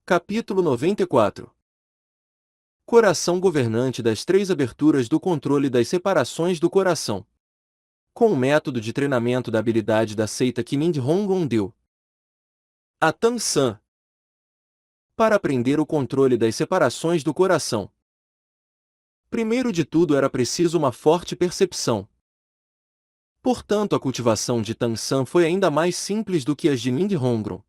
Capítulo 94. Coração governante das três aberturas do controle das separações do coração. Com o método de treinamento da habilidade da seita que Mindhongon deu a Tang San para aprender o controle das separações do coração. Primeiro de tudo era preciso uma forte percepção. Portanto, a cultivação de Tang San foi ainda mais simples do que as de Mindhongon.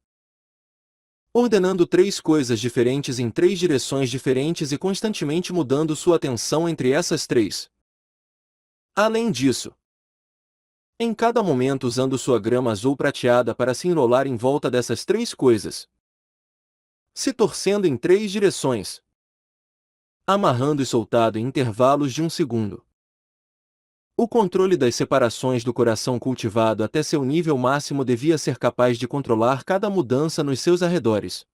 Ordenando três coisas diferentes em três direções diferentes e constantemente mudando sua atenção entre essas três. Além disso, em cada momento usando sua grama azul prateada para se enrolar em volta dessas três coisas, se torcendo em três direções, amarrando e soltado em intervalos de 1 segundo. O controle das separações do coração cultivado até seu nível máximo devia ser capaz de controlar cada mudança nos seus arredores.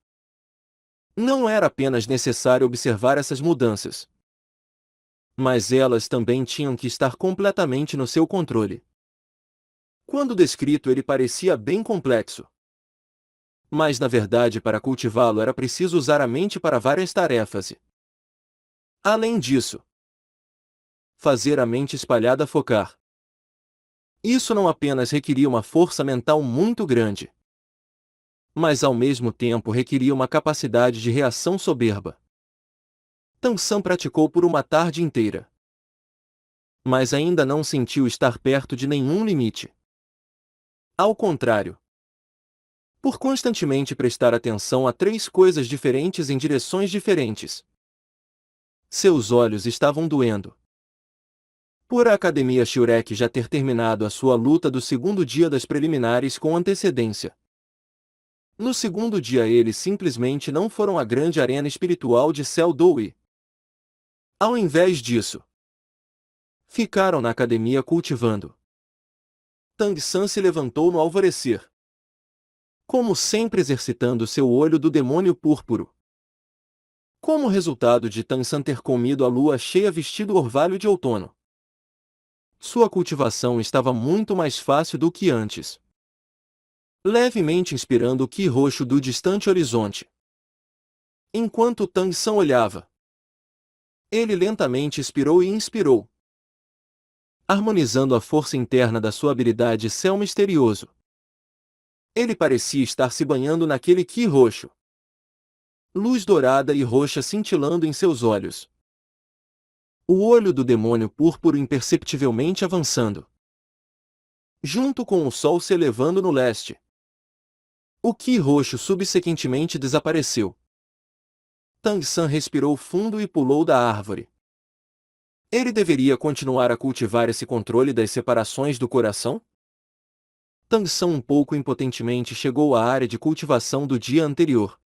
Não era apenas necessário observar essas mudanças, mas elas também tinham que estar completamente no seu controle. Quando descrito, ele parecia bem complexo. Mas na verdade, para cultivá-lo era preciso usar a mente para várias tarefas e, além disso, fazer a mente espalhada focar. Isso não apenas requeria uma força mental muito grande, mas ao mesmo tempo requeria uma capacidade de reação soberba. Tang San praticou por uma tarde inteira, mas ainda não sentiu estar perto de nenhum limite. Ao contrário, por constantemente prestar atenção a três coisas diferentes em direções diferentes, seus olhos estavam doendo. Por a Academia Shurek já ter terminado a sua luta do segundo dia das preliminares com antecedência. No segundo dia eles simplesmente não foram à grande arena espiritual de Seldou. Ao invés disso, ficaram na academia cultivando. Tang San se levantou no alvorecer, como sempre exercitando seu olho do demônio púrpuro. Como resultado de Tang San ter comido a lua cheia vestido orvalho de outono, sua cultivação estava muito mais fácil do que antes. Levemente inspirando o qi roxo do distante horizonte. Enquanto Tang San olhava, ele lentamente expirou e inspirou, harmonizando a força interna da sua habilidade céu misterioso. Ele parecia estar se banhando naquele qi roxo. Luz dourada e roxa cintilando em seus olhos. O olho do demônio púrpuro imperceptivelmente avançando, junto com o sol se elevando no leste. O qi roxo subsequentemente desapareceu. Tang San respirou fundo e pulou da árvore. Ele deveria continuar a cultivar esse controle das separações do coração? Tang San um pouco impotentemente chegou à área de cultivação do dia anterior.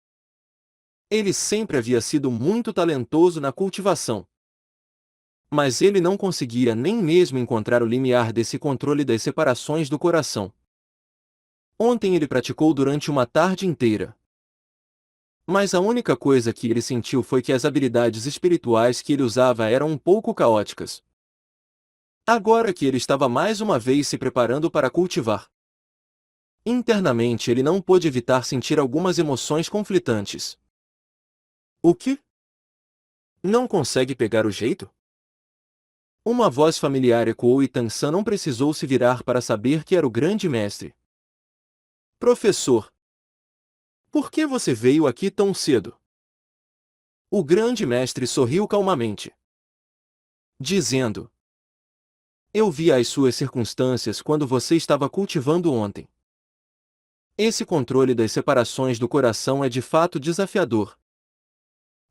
Ele sempre havia sido muito talentoso na cultivação, mas ele não conseguia nem mesmo encontrar o limiar desse controle das separações do coração. Ontem ele praticou durante uma tarde inteira. Mas a única coisa que ele sentiu foi que as habilidades espirituais que ele usava eram um pouco caóticas. Agora que ele estava mais uma vez se preparando para cultivar, internamente ele não pôde evitar sentir algumas emoções conflitantes. O quê? Não consegue pegar o jeito? Uma voz familiar ecoou e Tang San não precisou se virar para saber que era o grande mestre. Professor, por que você veio aqui tão cedo? O grande mestre sorriu calmamente, dizendo: eu vi as suas circunstâncias quando você estava cultivando ontem. Esse controle das separações do coração é de fato desafiador.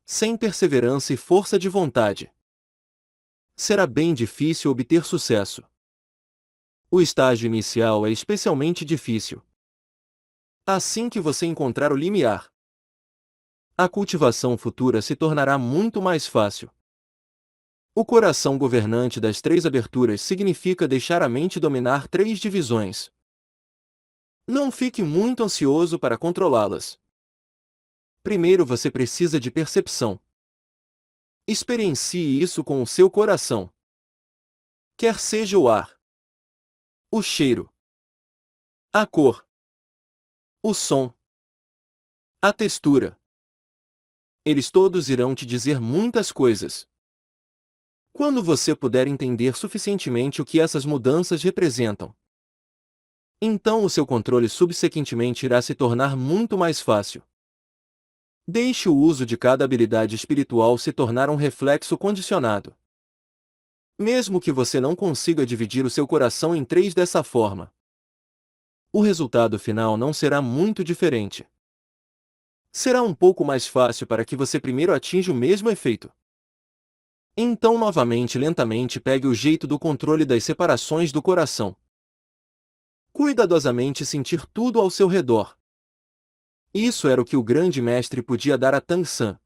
Sem perseverança e força de vontade, será bem difícil obter sucesso. O estágio inicial é especialmente difícil. Assim que você encontrar o limiar, a cultivação futura se tornará muito mais fácil. O coração governante das três aberturas significa deixar a mente dominar três divisões. Não fique muito ansioso para controlá-las. Primeiro você precisa de percepção. Experiencie isso com o seu coração. Quer seja o ar, o cheiro, a cor, o som, a textura, Eles todos irão te dizer muitas coisas. Quando você puder entender suficientemente o que essas mudanças representam, então o seu controle subsequentemente irá se tornar muito mais fácil. Deixe o uso de cada habilidade espiritual se tornar um reflexo condicionado. Mesmo que você não consiga dividir o seu coração em três dessa forma, o resultado final não será muito diferente. Será um pouco mais fácil para que você primeiro atinja o mesmo efeito. Então novamente lentamente pegue o jeito do controle das separações do coração. Cuidadosamente sentir tudo ao seu redor. Isso era o que o grande mestre podia dar a Tang San.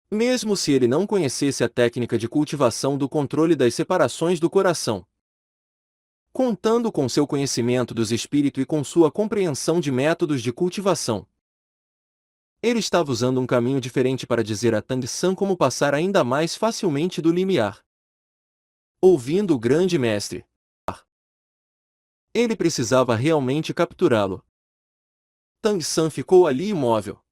Mesmo se ele não conhecesse a técnica de cultivação do controle das separações do coração. Contando com seu conhecimento dos espíritos e com sua compreensão de métodos de cultivação, ele estava usando um caminho diferente para dizer a Tang San como passar ainda mais facilmente do limiar. Ouvindo o grande mestre, ele precisava realmente capturá-lo. Tang San ficou ali imóvel.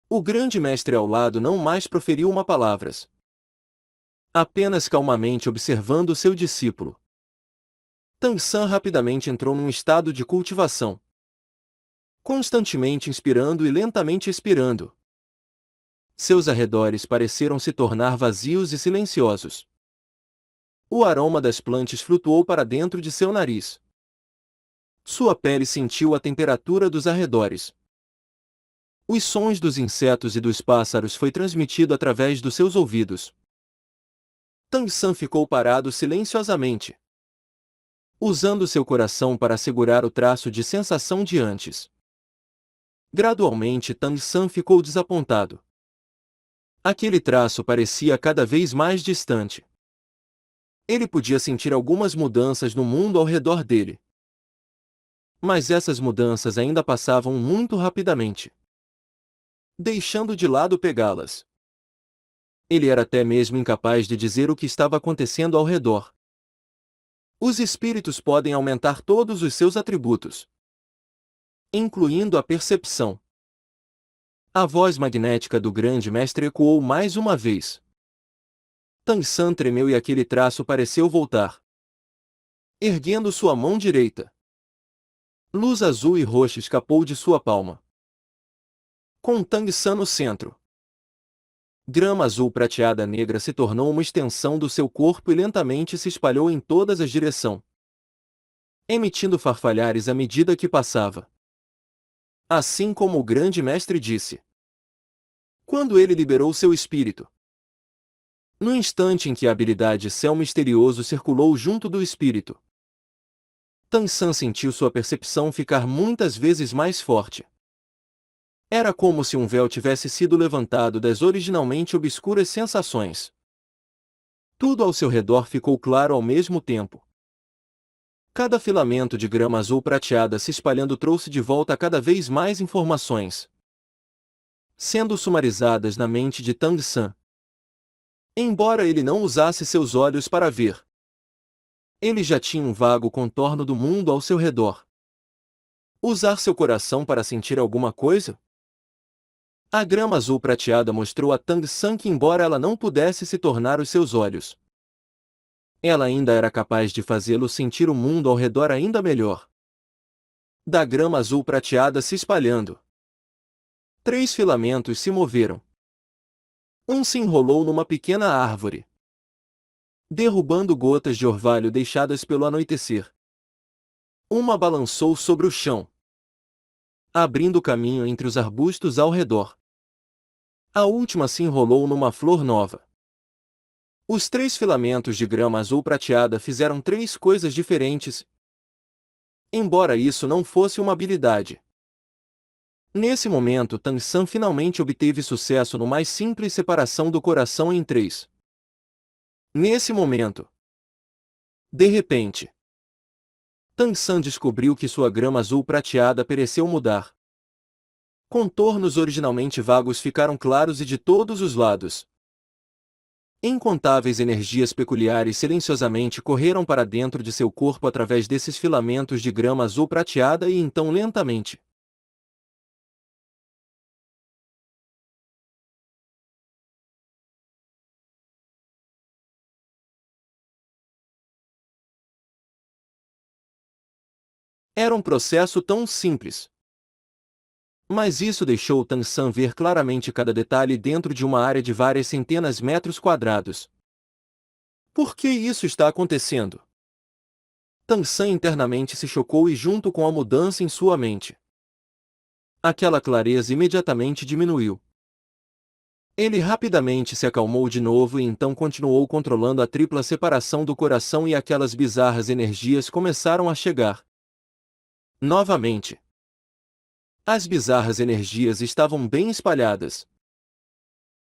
O grande mestre ao lado não mais proferiu uma palavra. Apenas calmamente observando seu discípulo. Tang San rapidamente entrou num estado de cultivação. Constantemente inspirando e lentamente expirando. Seus arredores pareceram se tornar vazios e silenciosos. O aroma das plantas flutuou para dentro de seu nariz. Sua pele sentiu a temperatura dos arredores. Os sons dos insetos e dos pássaros foi transmitido através dos seus ouvidos. Tang San ficou parado silenciosamente, usando seu coração para segurar o traço de sensação de antes. Gradualmente Tang San ficou desapontado. Aquele traço parecia cada vez mais distante. Ele podia sentir algumas mudanças no mundo ao redor dele. Mas essas mudanças ainda passavam muito rapidamente, deixando de lado pegá-las. Ele era até mesmo incapaz de dizer o que estava acontecendo ao redor. Os espíritos podem aumentar todos os seus atributos, incluindo a percepção. A voz magnética do grande mestre ecoou mais uma vez. Tang San tremeu e aquele traço pareceu voltar. Erguendo sua mão direita, luz azul e roxa escapou de sua palma, com Tang San no centro. Grama azul prateada negra se tornou uma extensão do seu corpo e lentamente se espalhou em todas as direções, emitindo farfalhares à medida que passava. Assim como o grande mestre disse. Quando ele liberou seu espírito. No instante em que a habilidade céu misterioso circulou junto do espírito, Tang San sentiu sua percepção ficar muitas vezes mais forte. Era como se um véu tivesse sido levantado das originalmente obscuras sensações. Tudo ao seu redor ficou claro ao mesmo tempo. Cada filamento de grama azul prateada se espalhando trouxe de volta cada vez mais informações, sendo sumarizadas na mente de Tang San. Embora ele não usasse seus olhos para ver, ele já tinha um vago contorno do mundo ao seu redor. Usar seu coração para sentir alguma coisa? A grama azul prateada mostrou a Tang San que embora ela não pudesse se tornar os seus olhos, ela ainda era capaz de fazê-lo sentir o mundo ao redor ainda melhor. Da grama azul prateada se espalhando, 3 filamentos se moveram. Um se enrolou numa pequena árvore, derrubando gotas de orvalho deixadas pelo anoitecer. Uma balançou sobre o chão, abrindo caminho entre os arbustos ao redor. A última se enrolou numa flor nova. Os 3 filamentos de grama azul prateada fizeram 3 coisas diferentes, embora isso não fosse uma habilidade. Nesse momento Tang San finalmente obteve sucesso no mais simples separação do coração em 3. Nesse momento, de repente, Tang San descobriu que sua grama azul prateada pareceu mudar. Contornos originalmente vagos ficaram claros e de todos os lados. Incontáveis energias peculiares silenciosamente correram para dentro de seu corpo através desses filamentos de grama azul prateada e então lentamente Era um processo tão simples. Mas isso deixou Tan San ver claramente cada detalhe dentro de uma área de várias centenas de metros quadrados. Por que isso está acontecendo? Tan San internamente se chocou e junto com a mudança em sua mente, aquela clareza imediatamente diminuiu. Ele rapidamente se acalmou de novo e então continuou controlando a tripla separação do coração e aquelas bizarras energias começaram a chegar. Novamente. As bizarras energias estavam bem espalhadas.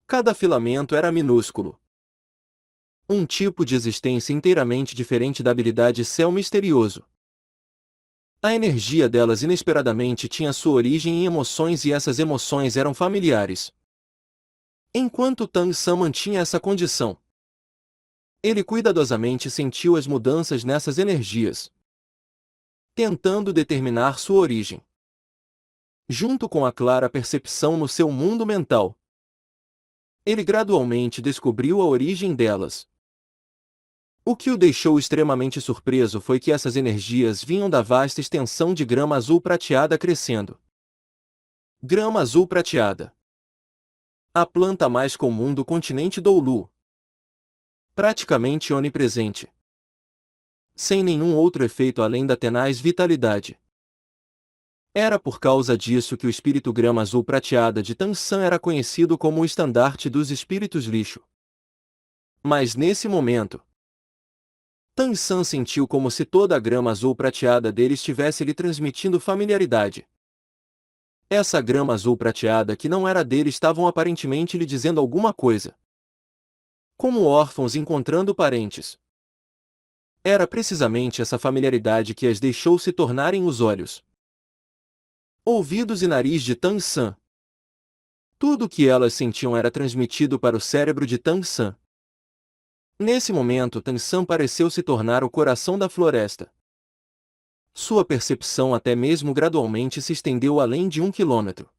Cada filamento era minúsculo. Um tipo de existência inteiramente diferente da habilidade céu misterioso. A energia delas inesperadamente tinha sua origem em emoções e essas emoções eram familiares. Enquanto Tang San mantinha essa condição, ele cuidadosamente sentiu as mudanças nessas energias, tentando determinar sua origem. Junto com a clara percepção no seu mundo mental, ele gradualmente descobriu a origem delas. O que o deixou extremamente surpreso foi que essas energias vinham da vasta extensão de grama azul prateada crescendo. Grama azul prateada. A planta mais comum do continente Doulu. Praticamente onipresente. Sem nenhum outro efeito além da tenaz vitalidade. Era por causa disso que o espírito grama azul prateada de Tan San era conhecido como o estandarte dos espíritos lixo. Mas nesse momento, Tan San sentiu como se toda a grama azul prateada dele estivesse lhe transmitindo familiaridade. Essa grama azul prateada que não era dele estavam aparentemente lhe dizendo alguma coisa. Como órfãos encontrando parentes. Era precisamente essa familiaridade que as deixou se tornarem os olhos, ouvidos e nariz de Tan San. Tudo o que elas sentiam era transmitido para o cérebro de Tan San. Nesse momento Tan San pareceu se tornar o coração da floresta. Sua percepção até mesmo gradualmente se estendeu além de 1 quilômetro.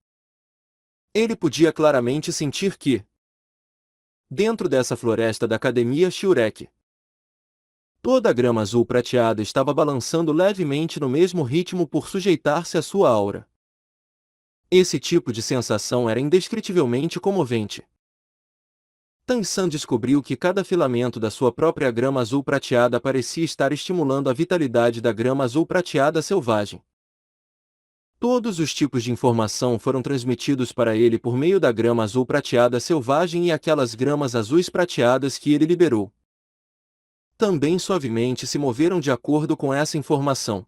Ele podia claramente sentir que, dentro dessa floresta da Academia Shurek, toda a grama azul prateada estava balançando levemente no mesmo ritmo por sujeitar-se à sua aura. Esse tipo de sensação era indescritivelmente comovente. Tan San descobriu que cada filamento da sua própria grama azul prateada parecia estar estimulando a vitalidade da grama azul prateada selvagem. Todos os tipos de informação foram transmitidos para ele por meio da grama azul prateada selvagem e aquelas gramas azuis prateadas que ele liberou. Também suavemente se moveram de acordo com essa informação.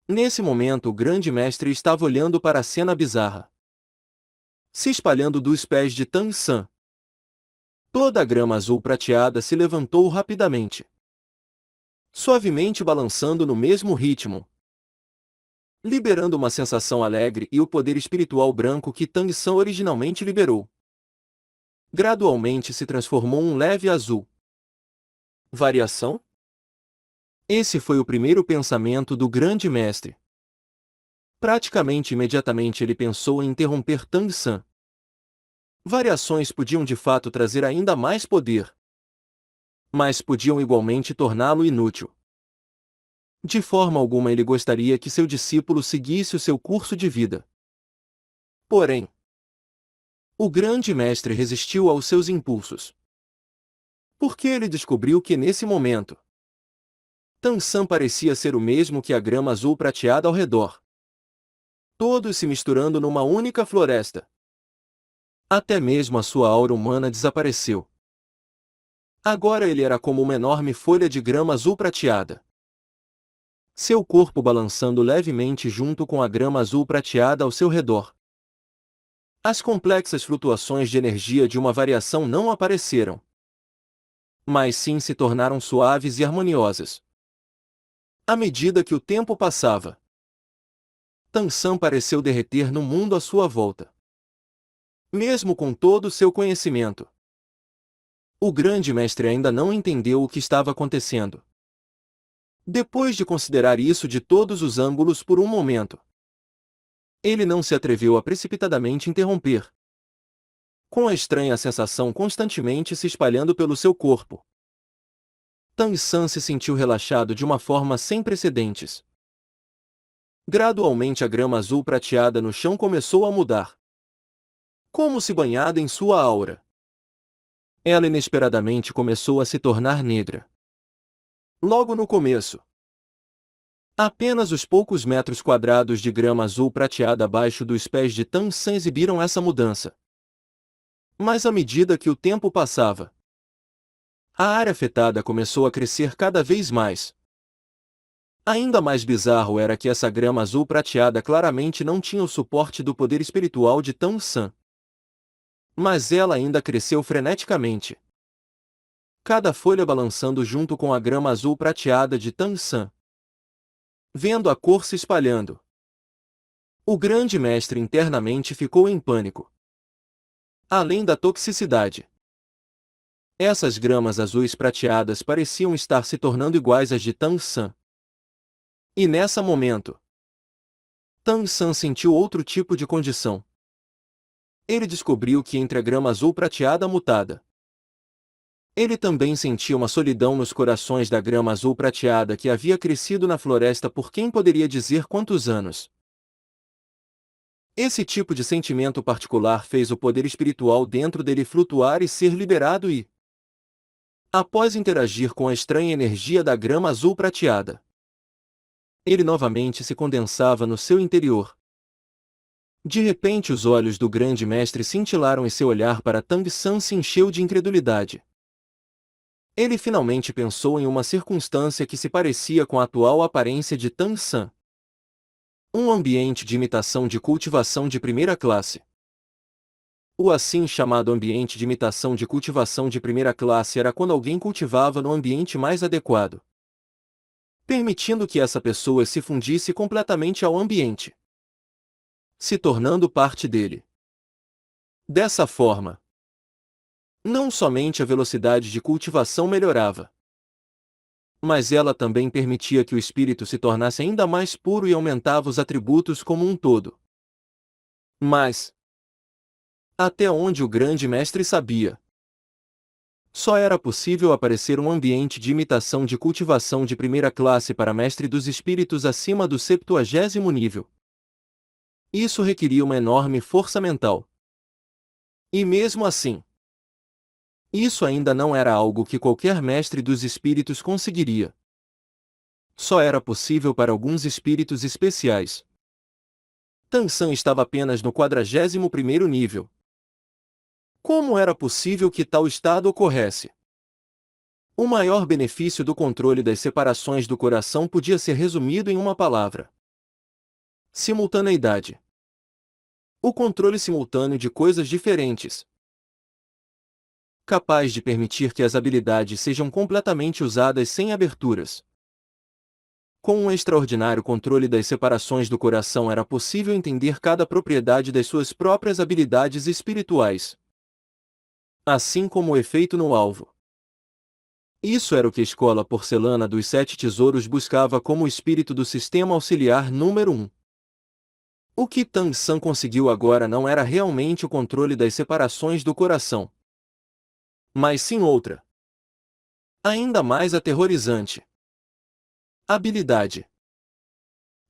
Nesse momento o grande mestre estava olhando para a cena bizarra, se espalhando dos pés de Tan San. Toda a grama azul prateada se levantou rapidamente, suavemente balançando no mesmo ritmo, liberando uma sensação alegre e o poder espiritual branco que Tang San originalmente liberou. Gradualmente se transformou um leve azul. Variação? Esse foi o primeiro pensamento do grande mestre. Praticamente imediatamente ele pensou em interromper Tang San. Variações podiam de fato trazer ainda mais poder, mas podiam igualmente torná-lo inútil. De forma alguma ele gostaria que seu discípulo seguisse o seu curso de vida. Porém, o grande mestre resistiu aos seus impulsos. Porque ele descobriu que nesse momento, Tan San parecia ser o mesmo que a grama azul prateada ao redor. Todos se misturando numa única floresta. Até mesmo a sua aura humana desapareceu. Agora ele era como uma enorme folha de grama azul prateada. Seu corpo balançando levemente junto com a grama azul prateada ao seu redor. As complexas flutuações de energia de uma variação não apareceram, mas sim se tornaram suaves e harmoniosas. À medida que o tempo passava, Tan San pareceu derreter no mundo à sua volta. Mesmo com todo o seu conhecimento, o grande mestre ainda não entendeu o que estava acontecendo. Depois de considerar isso de todos os ângulos por um momento, ele não se atreveu a precipitadamente interromper. Com a estranha sensação constantemente se espalhando pelo seu corpo, Tan San se sentiu relaxado de uma forma sem precedentes. Gradualmente a grama azul prateada no chão começou a mudar, como se banhada em sua aura. Ela inesperadamente começou a se tornar negra. Logo no começo, apenas os poucos metros quadrados de grama azul prateada abaixo dos pés de Tang San exibiram essa mudança. Mas à medida que o tempo passava, a área afetada começou a crescer cada vez mais. Ainda mais bizarro era que essa grama azul prateada claramente não tinha o suporte do poder espiritual de Tang San. Mas ela ainda cresceu freneticamente, cada folha balançando junto com a grama azul prateada de Tang San. Vendo a cor se espalhando, o grande mestre internamente ficou em pânico. Além da toxicidade, essas gramas azuis prateadas pareciam estar se tornando iguais às de Tang San. E nesse momento, Tang San sentiu outro tipo de condição. Ele descobriu que entre a grama azul prateada mutada, ele também sentia uma solidão nos corações da grama azul prateada que havia crescido na floresta por quem poderia dizer quantos anos. Esse tipo de sentimento particular fez o poder espiritual dentro dele flutuar e ser liberado e, após interagir com a estranha energia da grama azul prateada, ele novamente se condensava no seu interior. De repente os olhos do grande mestre cintilaram e seu olhar para Tang San se encheu de incredulidade. Ele finalmente pensou em uma circunstância que se parecia com a atual aparência de Tang San. Um ambiente de imitação de cultivação de primeira classe. O assim chamado ambiente de imitação de cultivação de primeira classe era quando alguém cultivava no ambiente mais adequado, permitindo que essa pessoa se fundisse completamente ao ambiente, se tornando parte dele. Dessa forma, não somente a velocidade de cultivação melhorava, mas ela também permitia que o espírito se tornasse ainda mais puro e aumentava os atributos como um todo. Mas, até onde o grande mestre sabia, só era possível aparecer um ambiente de imitação de cultivação de primeira classe para mestre dos espíritos acima do 70º nível. Isso requeria uma enorme força mental. E mesmo assim, isso ainda não era algo que qualquer mestre dos espíritos conseguiria. Só era possível para alguns espíritos especiais. Tang San estava apenas no 41º nível. Como era possível que tal estado ocorresse? O maior benefício do controle das separações do coração podia ser resumido em uma palavra: simultaneidade. O controle simultâneo de coisas diferentes, capaz de permitir que as habilidades sejam completamente usadas sem aberturas. Com um extraordinário controle das separações do coração era possível entender cada propriedade das suas próprias habilidades espirituais, assim como o efeito no alvo. Isso era o que a Escola Porcelana dos Sete Tesouros buscava como o espírito do sistema auxiliar número 1. O que Tang San conseguiu agora não era realmente o controle das separações do coração, mas sim outra, ainda mais aterrorizante: habilidade.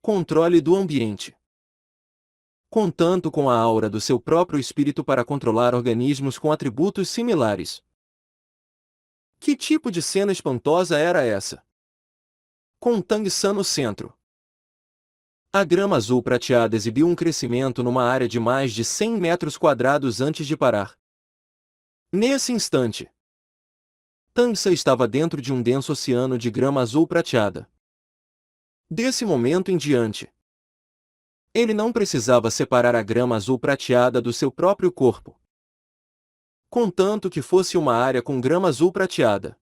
Controle do ambiente. Contanto com a aura do seu próprio espírito para controlar organismos com atributos similares. Que tipo de cena espantosa era essa? Com Tang San no centro, a grama azul prateada exibiu um crescimento numa área de mais de 100 metros quadrados antes de parar. Nesse instante, Tang San estava dentro de um denso oceano de grama azul prateada. Desse momento em diante, ele não precisava separar a grama azul prateada do seu próprio corpo, contanto que fosse uma área com grama azul prateada.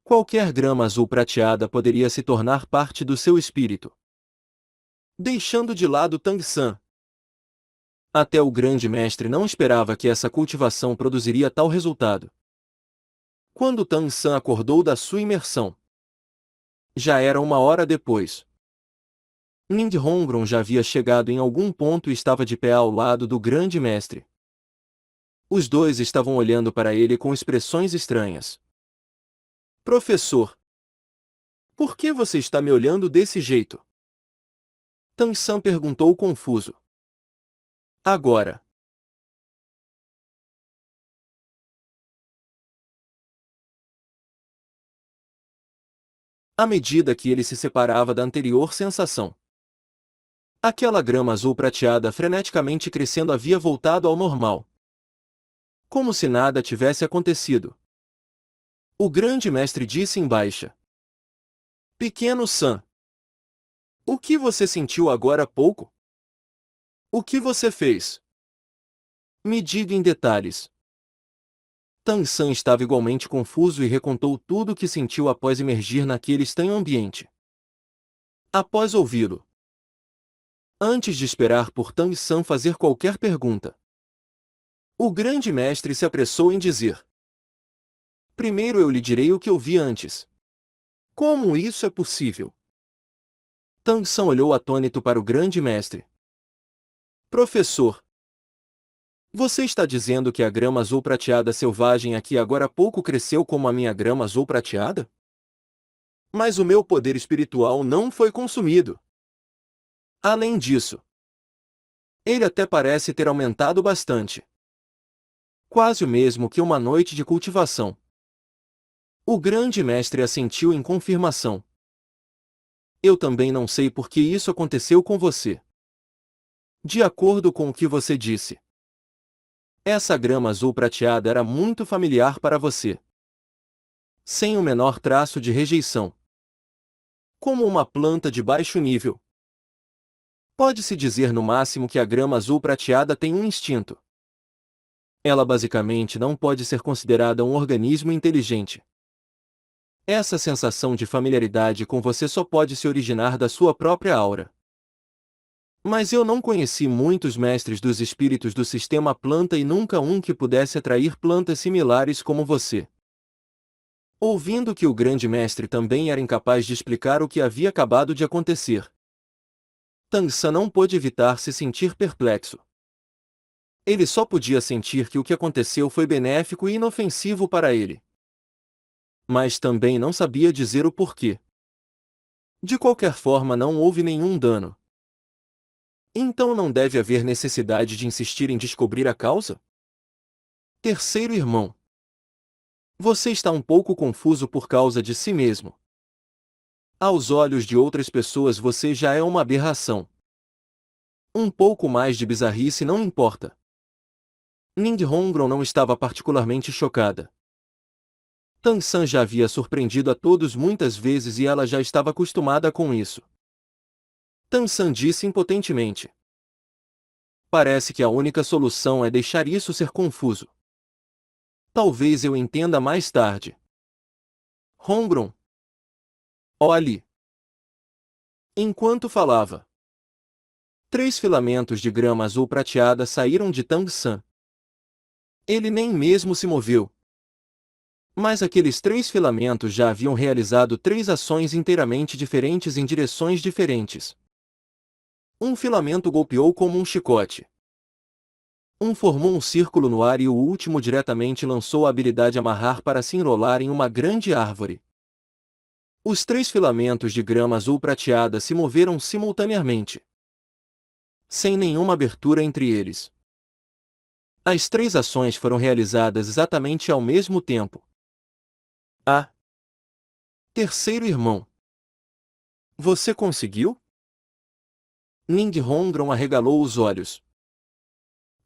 Qualquer grama azul prateada poderia se tornar parte do seu espírito, deixando de lado Tang San. Até o grande mestre não esperava que essa cultivação produziria tal resultado. Quando Tang San acordou da sua imersão, já era 1 hora depois. Ning Hongron já havia chegado em algum ponto e estava de pé ao lado do grande mestre. Os dois estavam olhando para ele com expressões estranhas. Professor, por que você está me olhando desse jeito? Tan-san perguntou confuso. Agora. À medida que ele se separava da anterior sensação, aquela grama azul prateada freneticamente crescendo havia voltado ao normal. Como se nada tivesse acontecido. O grande mestre disse em baixa. Pequeno San. O que você sentiu agora há pouco? O que você fez? Me diga em detalhes. Tan-san estava igualmente confuso e recontou tudo o que sentiu após emergir naquele estranho ambiente. Após ouvi-lo, antes de esperar por Tan-san fazer qualquer pergunta, o grande mestre se apressou em dizer: primeiro eu lhe direi o que eu vi antes. Como isso é possível? Tan-san olhou atônito para o grande mestre. Professor, você está dizendo que a grama azul prateada selvagem aqui agora há pouco cresceu como a minha grama azul prateada? Mas o meu poder espiritual não foi consumido. Além disso, ele até parece ter aumentado bastante. Quase o mesmo que uma noite de cultivação. O grande mestre assentiu em confirmação. Eu também não sei por que isso aconteceu com você. De acordo com o que você disse, essa grama azul prateada era muito familiar para você. Sem o menor traço de rejeição. Como uma planta de baixo nível. Pode-se dizer no máximo que a grama azul prateada tem um instinto. Ela basicamente não pode ser considerada um organismo inteligente. Essa sensação de familiaridade com você só pode se originar da sua própria aura. Mas eu não conheci muitos mestres dos espíritos do sistema planta e nunca um que pudesse atrair plantas similares como você. Ouvindo que o grande mestre também era incapaz de explicar o que havia acabado de acontecer, Tan-san não pôde evitar se sentir perplexo. Ele só podia sentir que o que aconteceu foi benéfico e inofensivo para ele. Mas também não sabia dizer o porquê. De qualquer forma, não houve nenhum dano. Então não deve haver necessidade de insistir em descobrir a causa? Terceiro irmão. Você está um pouco confuso por causa de si mesmo. Aos olhos de outras pessoas você já é uma aberração. Um pouco mais de bizarrice não importa. Nindhongron não estava particularmente chocada. Tan-san já havia surpreendido a todos muitas vezes e ela já estava acostumada com isso. Tan-san disse impotentemente. Parece que a única solução é deixar isso ser confuso. Talvez eu entenda mais tarde. Hongron. Olhe. Enquanto falava, 3 filamentos de grama azul prateada saíram de Tan-san. Ele nem mesmo se moveu. Mas aqueles 3 filamentos já haviam realizado 3 ações inteiramente diferentes em direções diferentes. Um filamento golpeou como um chicote. Um formou um círculo no ar e o último diretamente lançou a habilidade amarrar para se enrolar em uma grande árvore. Os 3 filamentos de grama azul prateada se moveram simultaneamente, sem nenhuma abertura entre eles. As 3 ações foram realizadas exatamente ao mesmo tempo. Terceiro irmão. Você conseguiu? Nindhongron arregalou os olhos.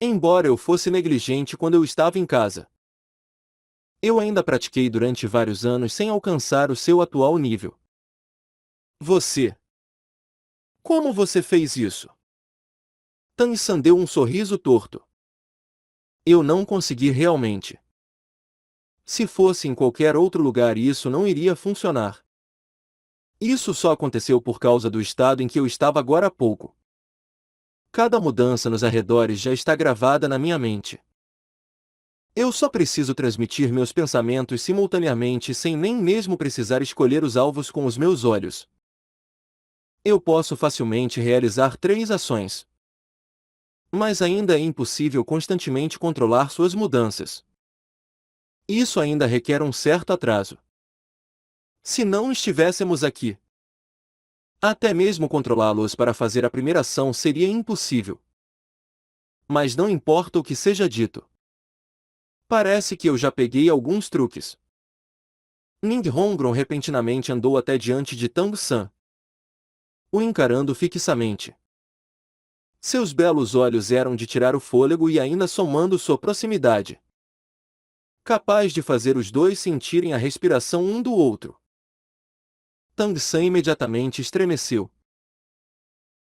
Embora eu fosse negligente quando eu estava em casa, eu ainda pratiquei durante vários anos sem alcançar o seu atual nível. Você. Como você fez isso? Tan-san deu um sorriso torto. Eu não consegui realmente. Se fosse em qualquer outro lugar isso não iria funcionar. Isso só aconteceu por causa do estado em que eu estava agora há pouco. Cada mudança nos arredores já está gravada na minha mente. Eu só preciso transmitir meus pensamentos simultaneamente sem nem mesmo precisar escolher os alvos com os meus olhos. Eu posso facilmente realizar 3 ações. Mas ainda é impossível constantemente controlar suas mudanças. Isso ainda requer um certo atraso. Se não estivéssemos aqui, Até mesmo controlá-los para fazer a primeira ação seria impossível. Mas não importa o que seja dito. Parece que eu já peguei alguns truques. Ninghongron repentinamente andou até diante de Tang San, o encarando fixamente. Seus belos olhos eram de tirar o fôlego e ainda somando sua proximidade, capaz de fazer os dois sentirem a respiração um do outro. Tang San imediatamente estremeceu,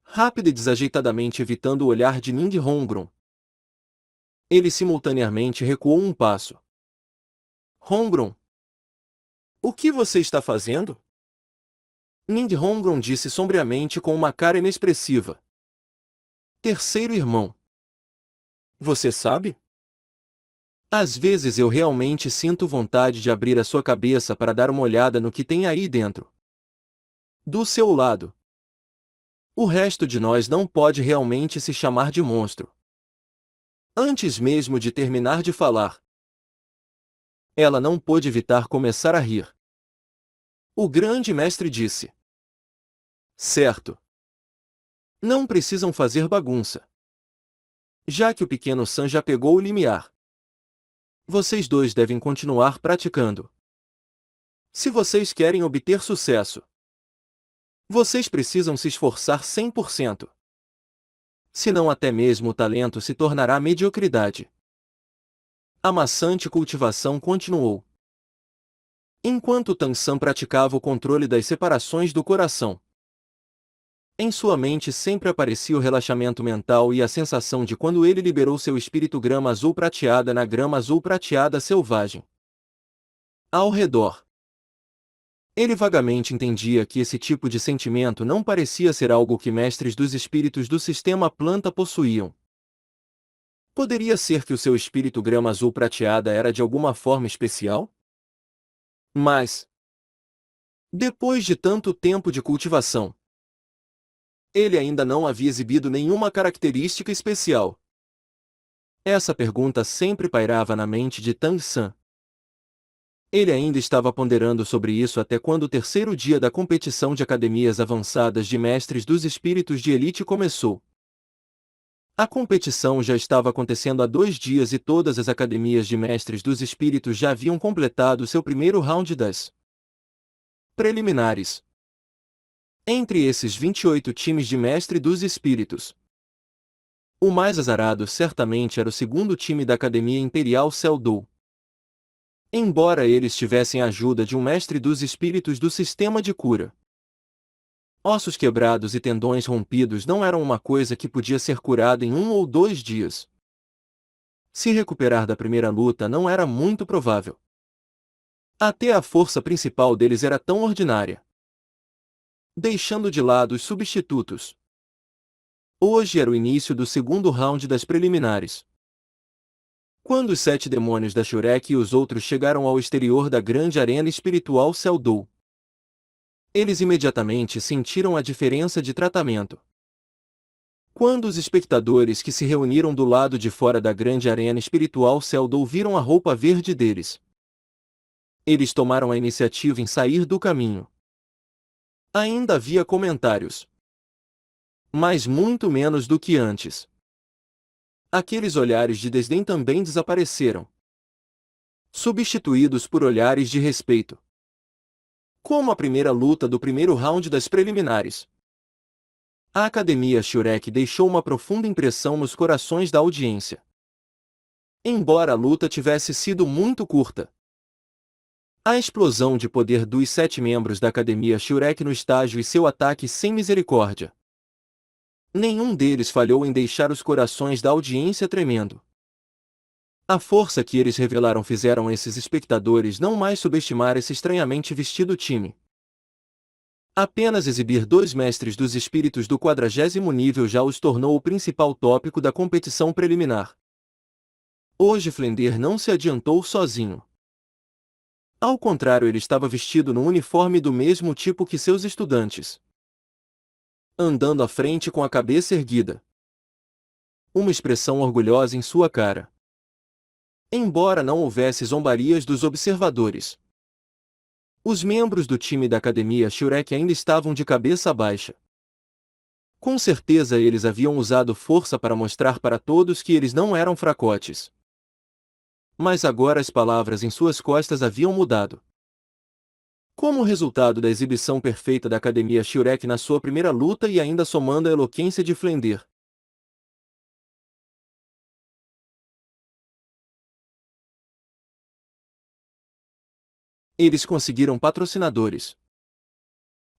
rápido e desajeitadamente evitando o olhar de Ninghongron. Ele simultaneamente recuou um passo. Hongron, o que você está fazendo? Ninghongron disse sombriamente com uma cara inexpressiva. Terceiro irmão. Você sabe? Às vezes eu realmente sinto vontade de abrir a sua cabeça para dar uma olhada no que tem aí dentro. Do seu lado. O resto de nós não pode realmente se chamar de monstro. Antes mesmo de terminar de falar, ela não pôde evitar começar a rir. O grande mestre disse. Certo. Não precisam fazer bagunça. Já que o pequeno San já pegou o limiar. Vocês dois devem continuar praticando. Se vocês querem obter sucesso, vocês precisam se esforçar 100%. Senão até mesmo o talento se tornará mediocridade. A maçante cultivação continuou. Enquanto Tang San praticava o controle das separações do coração, em sua mente sempre aparecia o relaxamento mental e a sensação de quando ele liberou seu espírito grama azul prateada na grama azul prateada selvagem. Ao redor. Ele vagamente entendia que esse tipo de sentimento não parecia ser algo que mestres dos espíritos do sistema planta possuíam. Poderia ser que o seu espírito grama azul prateada era de alguma forma especial? Mas, depois de tanto tempo de cultivação, ele ainda não havia exibido nenhuma característica especial. Essa pergunta sempre pairava na mente de Tang San. Ele ainda estava ponderando sobre isso até quando o terceiro dia da competição de academias avançadas de mestres dos espíritos de elite começou. A competição já estava acontecendo há 2 dias e todas as academias de mestres dos espíritos já haviam completado seu primeiro round das preliminares. Entre esses 28 times de mestre dos espíritos, o mais azarado certamente era o segundo time da Academia Imperial Celdou. Embora eles tivessem a ajuda de um mestre dos espíritos do sistema de cura, ossos quebrados e tendões rompidos não eram uma coisa que podia ser curada em 1 ou 2 dias. Se recuperar da primeira luta não era muito provável. Até a força principal deles era tão ordinária. Deixando de lado os substitutos. Hoje era o início do segundo round das preliminares. Quando os 7 demônios da Shurek e os outros chegaram ao exterior da grande arena espiritual Celdou, eles imediatamente sentiram a diferença de tratamento. Quando os espectadores que se reuniram do lado de fora da grande arena espiritual Celdou viram a roupa verde deles, eles tomaram a iniciativa em sair do caminho. Ainda havia comentários, mas muito menos do que antes. Aqueles olhares de desdém também desapareceram, substituídos por olhares de respeito. Como a primeira luta do primeiro round das preliminares, a Academia Shurek deixou uma profunda impressão nos corações da audiência. Embora a luta tivesse sido muito curta, a explosão de poder dos 7 membros da Academia Shurek no estágio e seu ataque sem misericórdia. Nenhum deles falhou em deixar os corações da audiência tremendo. A força que eles revelaram fizeram esses espectadores não mais subestimar esse estranhamente vestido time. Apenas exibir 2 mestres dos espíritos do 40º nível já os tornou o principal tópico da competição preliminar. Hoje Flender não se adiantou sozinho. Ao contrário, ele estava vestido num uniforme do mesmo tipo que seus estudantes, andando à frente com a cabeça erguida, uma expressão orgulhosa em sua cara. Embora não houvesse zombarias dos observadores, Os membros do time da Academia Shurek ainda estavam de cabeça baixa. Com certeza eles haviam usado força para mostrar para todos que eles não eram fracotes. Mas agora as palavras em suas costas haviam mudado. Como resultado da exibição perfeita da Academia Shurek na sua primeira luta e ainda somando a eloquência de Flender. Eles conseguiram patrocinadores.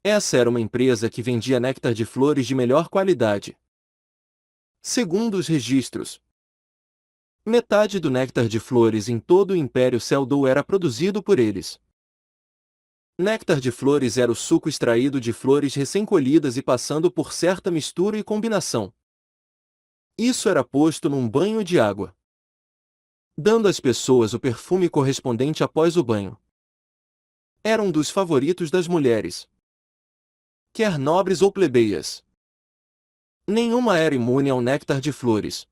Essa era uma empresa que vendia néctar de flores de melhor qualidade. Segundo os registros, metade do néctar de flores em todo o Império Celdou era produzido por eles. Néctar de flores era o suco extraído de flores recém-colhidas e passando por certa mistura e combinação. Isso era posto num banho de água, dando às pessoas o perfume correspondente após o banho. Era um dos favoritos das mulheres, quer nobres ou plebeias. Nenhuma era imune ao néctar de flores.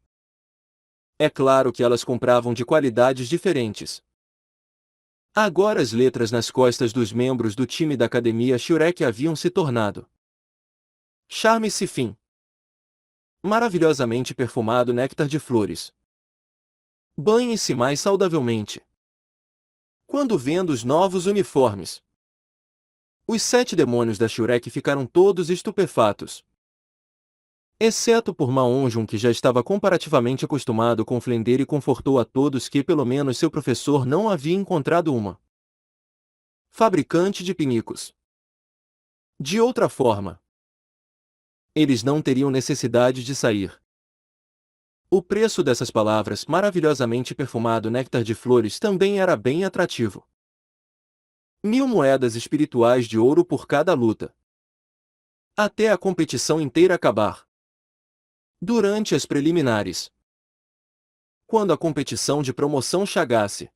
É claro que elas compravam de qualidades diferentes. Agora as letras nas costas dos membros do time da Academia Shurek haviam se tornado Charme Sifin. Maravilhosamente perfumado néctar de flores. Banhe-se mais saudavelmente. Quando vendo os novos uniformes, os 7 demônios da Shurek ficaram todos estupefatos. Exceto por Maonjun, que já estava comparativamente acostumado com Flender e confortou a todos que pelo menos seu professor não havia encontrado uma fabricante de pinicos. De outra forma, eles não teriam necessidade de sair. O preço dessas palavras maravilhosamente perfumado néctar de flores também era bem atrativo. 1000 moedas espirituais de ouro por cada luta. Até a competição inteira acabar. Durante as preliminares. Quando a competição de promoção chegasse,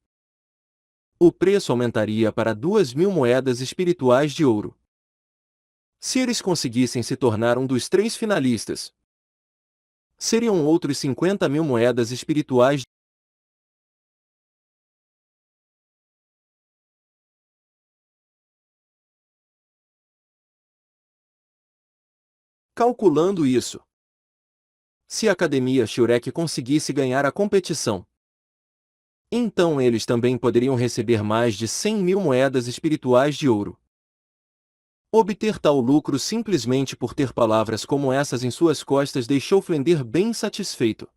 o preço aumentaria para 2000 moedas espirituais de ouro. Se eles conseguissem se tornar um dos 3 finalistas, seriam outros 50.000 moedas espirituais. Calculando isso, se a Academia Shurek conseguisse ganhar a competição, então eles também poderiam receber mais de 100.000 moedas espirituais de ouro. Obter tal lucro simplesmente por ter palavras como essas em suas costas deixou Flender bem satisfeito.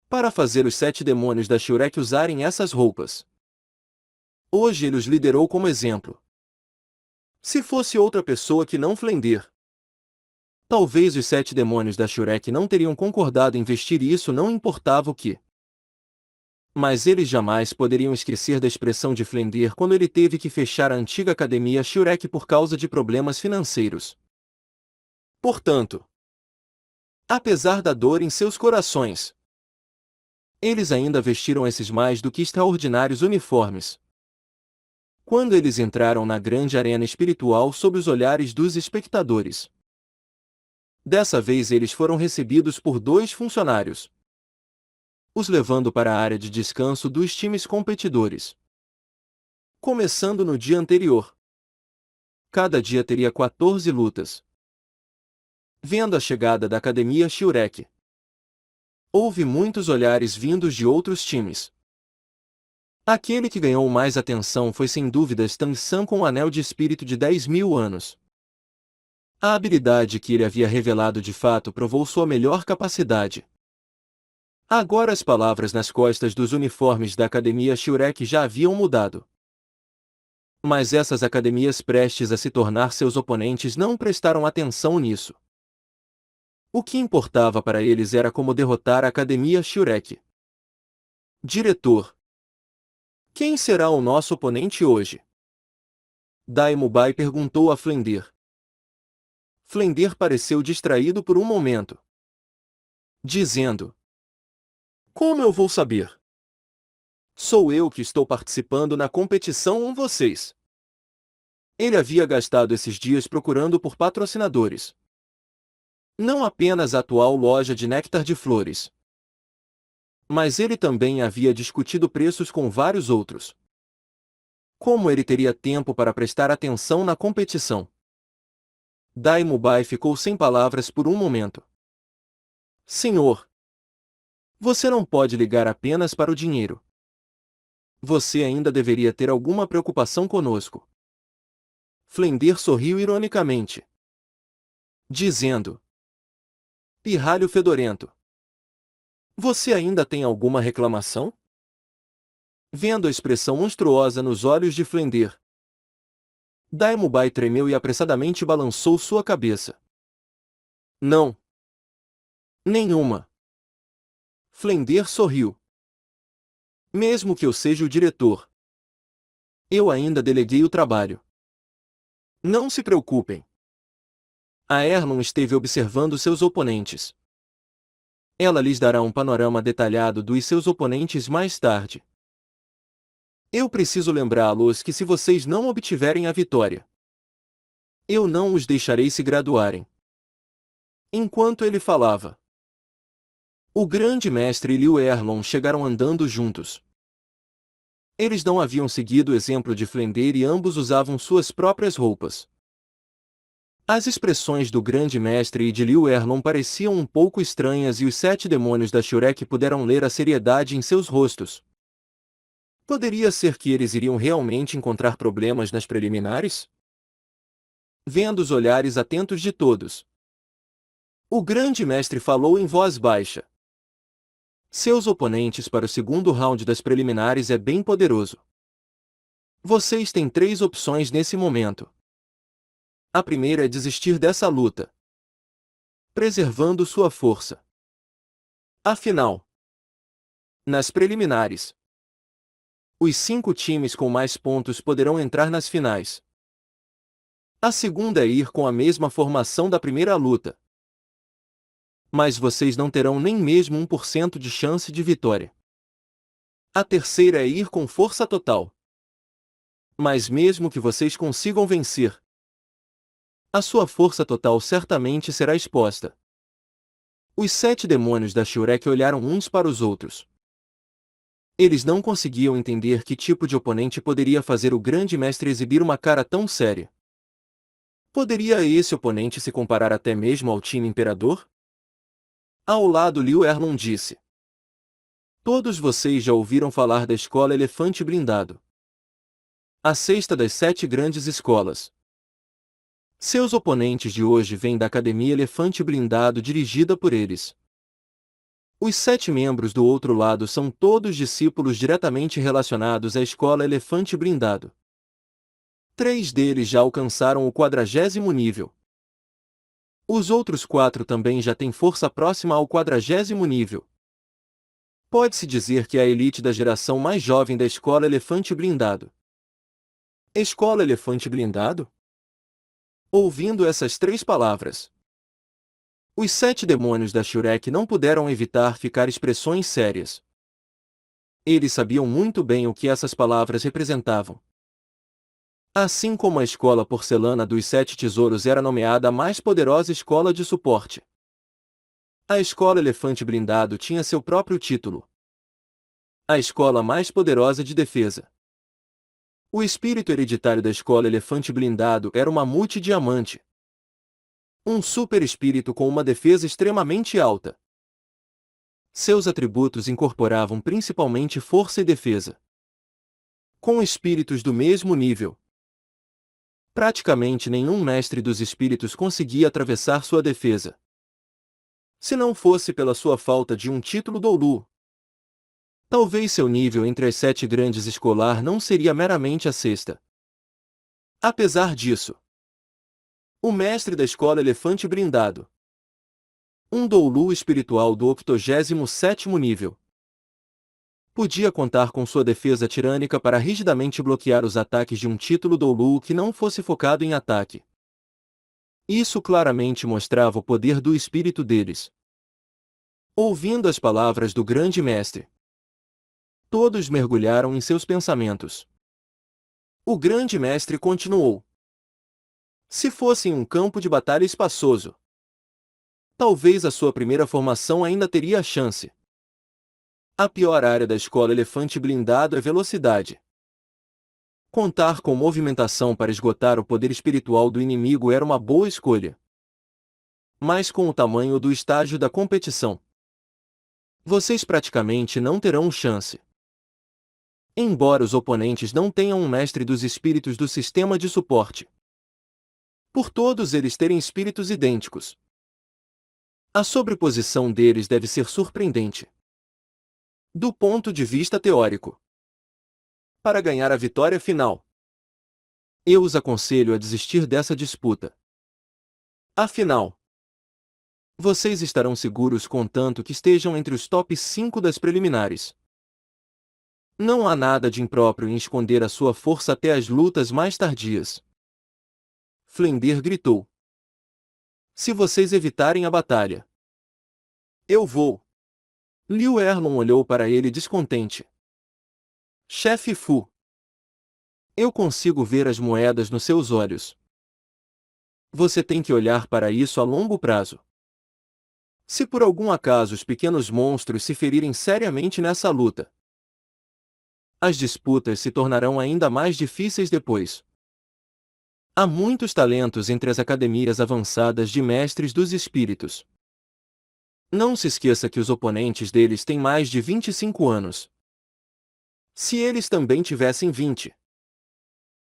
Para fazer os 7 demônios da Shurek usarem essas roupas, hoje ele os liderou como exemplo. Se fosse outra pessoa que não Flender, talvez os 7 demônios da Shurek não teriam concordado em vestir e isso não importava o que. Mas eles jamais poderiam esquecer da expressão de Flender quando ele teve que fechar a antiga Academia Shurek por causa de problemas financeiros. Portanto, apesar da dor em seus corações, eles ainda vestiram esses mais do que extraordinários uniformes. Quando eles entraram na grande arena espiritual sob os olhares dos espectadores, dessa vez eles foram recebidos por 2 funcionários, os levando para a área de descanso dos times competidores. Começando no dia anterior, cada dia teria 14 lutas. Vendo a chegada da Academia Shurek, houve muitos olhares vindos de outros times. Aquele que ganhou mais atenção foi sem dúvidas Tang San com o anel de espírito de 10.000 anos. A habilidade que ele havia revelado de fato provou sua melhor capacidade. Agora as palavras nas costas dos uniformes da Academia Shurek já haviam mudado. Mas essas academias prestes a se tornar seus oponentes não prestaram atenção nisso. O que importava para eles era como derrotar a Academia Shurek. Diretor: quem será o nosso oponente hoje? Daimubai perguntou a Flender. Flender pareceu distraído por um momento, dizendo: como eu vou saber? Sou eu que estou participando na competição com vocês. Ele havia gastado esses dias procurando por patrocinadores. Não apenas a atual loja de néctar de flores, mas ele também havia discutido preços com vários outros. Como ele teria tempo para prestar atenção na competição? Dai-Mubai ficou sem palavras por um momento. Senhor, você não pode ligar apenas para o dinheiro. Você ainda deveria ter alguma preocupação conosco. Flendir sorriu ironicamente, dizendo: pirralho fedorento. Você ainda tem alguma reclamação? Vendo a expressão monstruosa nos olhos de Flendir, Dai-Mubai tremeu e apressadamente balançou sua cabeça. Não. Nenhuma. Flendir sorriu. Mesmo que eu seja o diretor, eu ainda deleguei o trabalho. Não se preocupem. A Erlon esteve observando seus oponentes. Ela lhes dará um panorama detalhado dos seus oponentes mais tarde. Eu preciso lembrá-los que se vocês não obtiverem a vitória, eu não os deixarei se graduarem. Enquanto ele falava, o grande mestre e Liu Erlon chegaram andando juntos. Eles não haviam seguido o exemplo de Flendir e ambos usavam suas próprias roupas. As expressões do grande mestre e de Liu Erlon pareciam um pouco estranhas e os 7 demônios da Shurek puderam ler a seriedade em seus rostos. Poderia ser que eles iriam realmente encontrar problemas nas preliminares? Vendo os olhares atentos de todos, o grande mestre falou em voz baixa. Seus oponentes para o segundo round das preliminares é bem poderoso. Vocês têm 3 opções nesse momento. A primeira é desistir dessa luta, preservando sua força. Afinal, nas preliminares, os 5 times com mais pontos poderão entrar nas finais. A segunda é ir com a mesma formação da primeira luta. Mas vocês não terão nem mesmo 1% de chance de vitória. A terceira é ir com força total. Mas mesmo que vocês consigam vencer, a sua força total certamente será exposta. Os 7 demônios da Shurek olharam uns para os outros. Eles não conseguiam entender que tipo de oponente poderia fazer o grande mestre exibir uma cara tão séria. Poderia esse oponente se comparar até mesmo ao time imperador? Ao lado Liu Erlon disse: todos vocês já ouviram falar da escola Elefante Blindado. A sexta das 7 grandes escolas. Seus oponentes de hoje vêm da Academia Elefante Blindado dirigida por eles. Os 7 membros do outro lado são todos discípulos diretamente relacionados à escola Elefante Blindado. 3 deles já alcançaram o 40º nível. Os outros 4 também já têm força próxima ao 40º nível. Pode-se dizer que é a elite da geração mais jovem da escola Elefante Blindado. Escola Elefante Blindado? Ouvindo essas 3 palavras, os 7 demônios da Shurek não puderam evitar ficar expressões sérias. Eles sabiam muito bem o que essas palavras representavam. Assim como a escola porcelana dos 7 tesouros era nomeada a mais poderosa escola de suporte, a escola Elefante Blindado tinha seu próprio título: a escola mais poderosa de defesa. O espírito hereditário da escola Elefante Blindado era o Mamute Diamante. Um super espírito com uma defesa extremamente alta. Seus atributos incorporavam principalmente força e defesa. Com espíritos do mesmo nível, praticamente nenhum mestre dos espíritos conseguia atravessar sua defesa. Se não fosse pela sua falta de um título Doulu, talvez seu nível entre as 7 grandes escolar não seria meramente a sexta. Apesar disso, o mestre da escola Elefante Blindado, um Doulu espiritual do 87º nível, podia contar com sua defesa tirânica para rigidamente bloquear os ataques de um título Doulu que não fosse focado em ataque. Isso claramente mostrava o poder do espírito deles. Ouvindo as palavras do grande mestre, todos mergulharam em seus pensamentos. O grande mestre continuou: se fosse em um campo de batalha espaçoso, talvez a sua primeira formação ainda teria a chance. A pior área da escola Elefante Blindado é velocidade. Contar com movimentação para esgotar o poder espiritual do inimigo era uma boa escolha. Mas com o tamanho do estágio da competição, vocês praticamente não terão chance. Embora os oponentes não tenham um mestre dos espíritos do sistema de suporte, por todos eles terem espíritos idênticos, a sobreposição deles deve ser surpreendente. Do ponto de vista teórico, para ganhar a vitória final, eu os aconselho a desistir dessa disputa. Afinal, vocês estarão seguros contanto que estejam entre os top 5 das preliminares. Não há nada de impróprio em esconder a sua força até as lutas mais tardias. Flender gritou. Se vocês evitarem a batalha, eu vou. Liu Erlon olhou para ele descontente. Chefe Fu. Eu consigo ver as moedas nos seus olhos. Você tem que olhar para isso a longo prazo. Se por algum acaso os pequenos monstros se ferirem seriamente nessa luta, as disputas se tornarão ainda mais difíceis depois. Há muitos talentos entre as academias avançadas de mestres dos espíritos. Não se esqueça que os oponentes deles têm mais de 25 anos. Se eles também tivessem 20,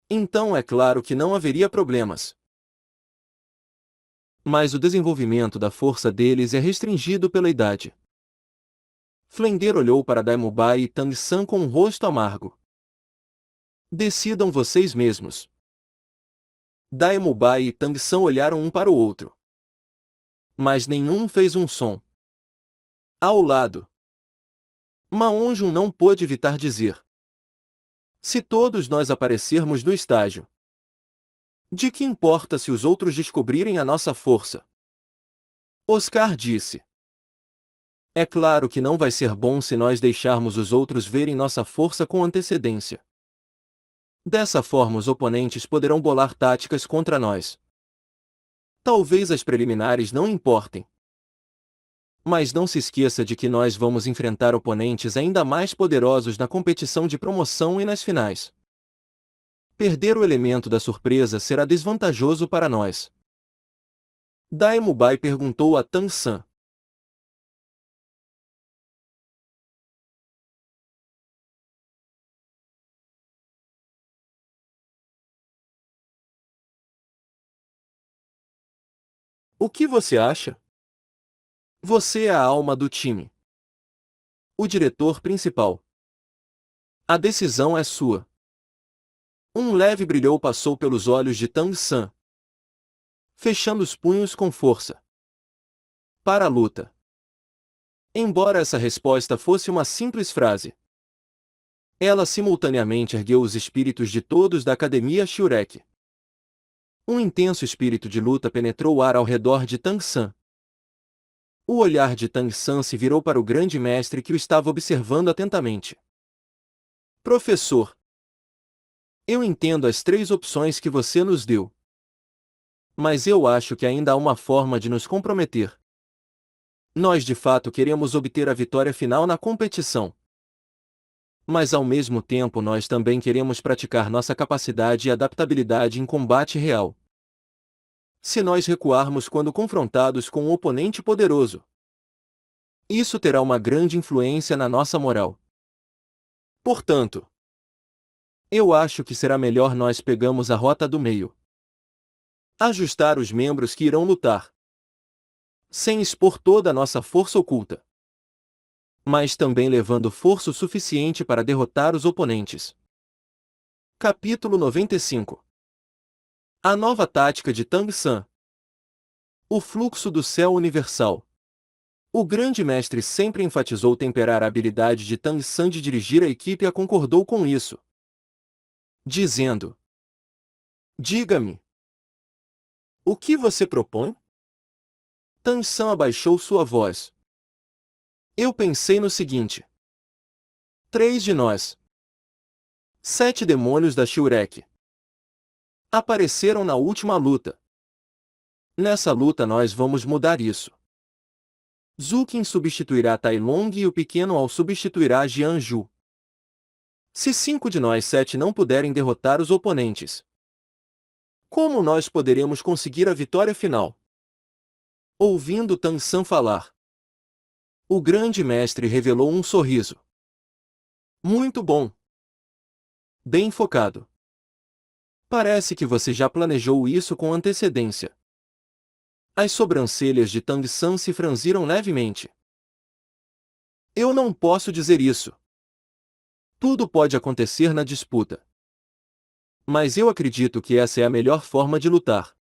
então é claro que não haveria problemas. Mas o desenvolvimento da força deles é restringido pela idade. Flender olhou para Daimubai e Tang San com um rosto amargo. Decidam vocês mesmos. Daimubai e Tang San olharam um para o outro. Mas nenhum fez um som. Ao lado, Mao Jun não pôde evitar dizer. Se todos nós aparecermos no estágio, de que importa se os outros descobrirem a nossa força? Oscar disse. É claro que não vai ser bom se nós deixarmos os outros verem nossa força com antecedência. Dessa forma os oponentes poderão bolar táticas contra nós. Talvez as preliminares não importem. Mas não se esqueça de que nós vamos enfrentar oponentes ainda mais poderosos na competição de promoção e nas finais. Perder o elemento da surpresa será desvantajoso para nós. Daimubai perguntou a Tang San. O que você acha? Você é a alma do time. O diretor principal. A decisão é sua. Um leve brilho passou pelos olhos de Tang San, fechando os punhos com força. Para a luta. Embora essa resposta fosse uma simples frase, ela simultaneamente ergueu os espíritos de todos da Academia Shurek. Um intenso espírito de luta penetrou o ar ao redor de Tang San. O olhar de Tang San se virou para o grande mestre que o estava observando atentamente. Professor, eu entendo as 3 opções que você nos deu. Mas eu acho que ainda há uma forma de nos comprometer. Nós de fato queremos obter a vitória final na competição. Mas ao mesmo tempo nós também queremos praticar nossa capacidade e adaptabilidade em combate real. Se nós recuarmos quando confrontados com um oponente poderoso, isso terá uma grande influência na nossa moral. Portanto, eu acho que será melhor nós pegamos a rota do meio. Ajustar os membros que irão lutar, sem expor toda a nossa força oculta, mas também levando força o suficiente para derrotar os oponentes. Capítulo 95. A nova tática de Tang San. O fluxo do céu universal. O grande mestre sempre enfatizou temperar a habilidade de Tang San de dirigir a equipe e concordou com isso, dizendo: Diga-me, o que você propõe? Tang San abaixou sua voz. Eu pensei no seguinte. 3 de nós, 7 demônios da Shurek, apareceram na última luta. Nessa luta nós vamos mudar isso. Zukin substituirá Tai Long e o pequeno Ao substituirá Jianju. Se 5 de nós 7 não puderem derrotar os oponentes, como nós poderemos conseguir a vitória final? Ouvindo Tang San falar, o grande mestre revelou um sorriso. Muito bom. Bem focado. Parece que você já planejou isso com antecedência. As sobrancelhas de Tang San se franziram levemente. Eu não posso dizer isso. Tudo pode acontecer na disputa. Mas eu acredito que essa é a melhor forma de lutar.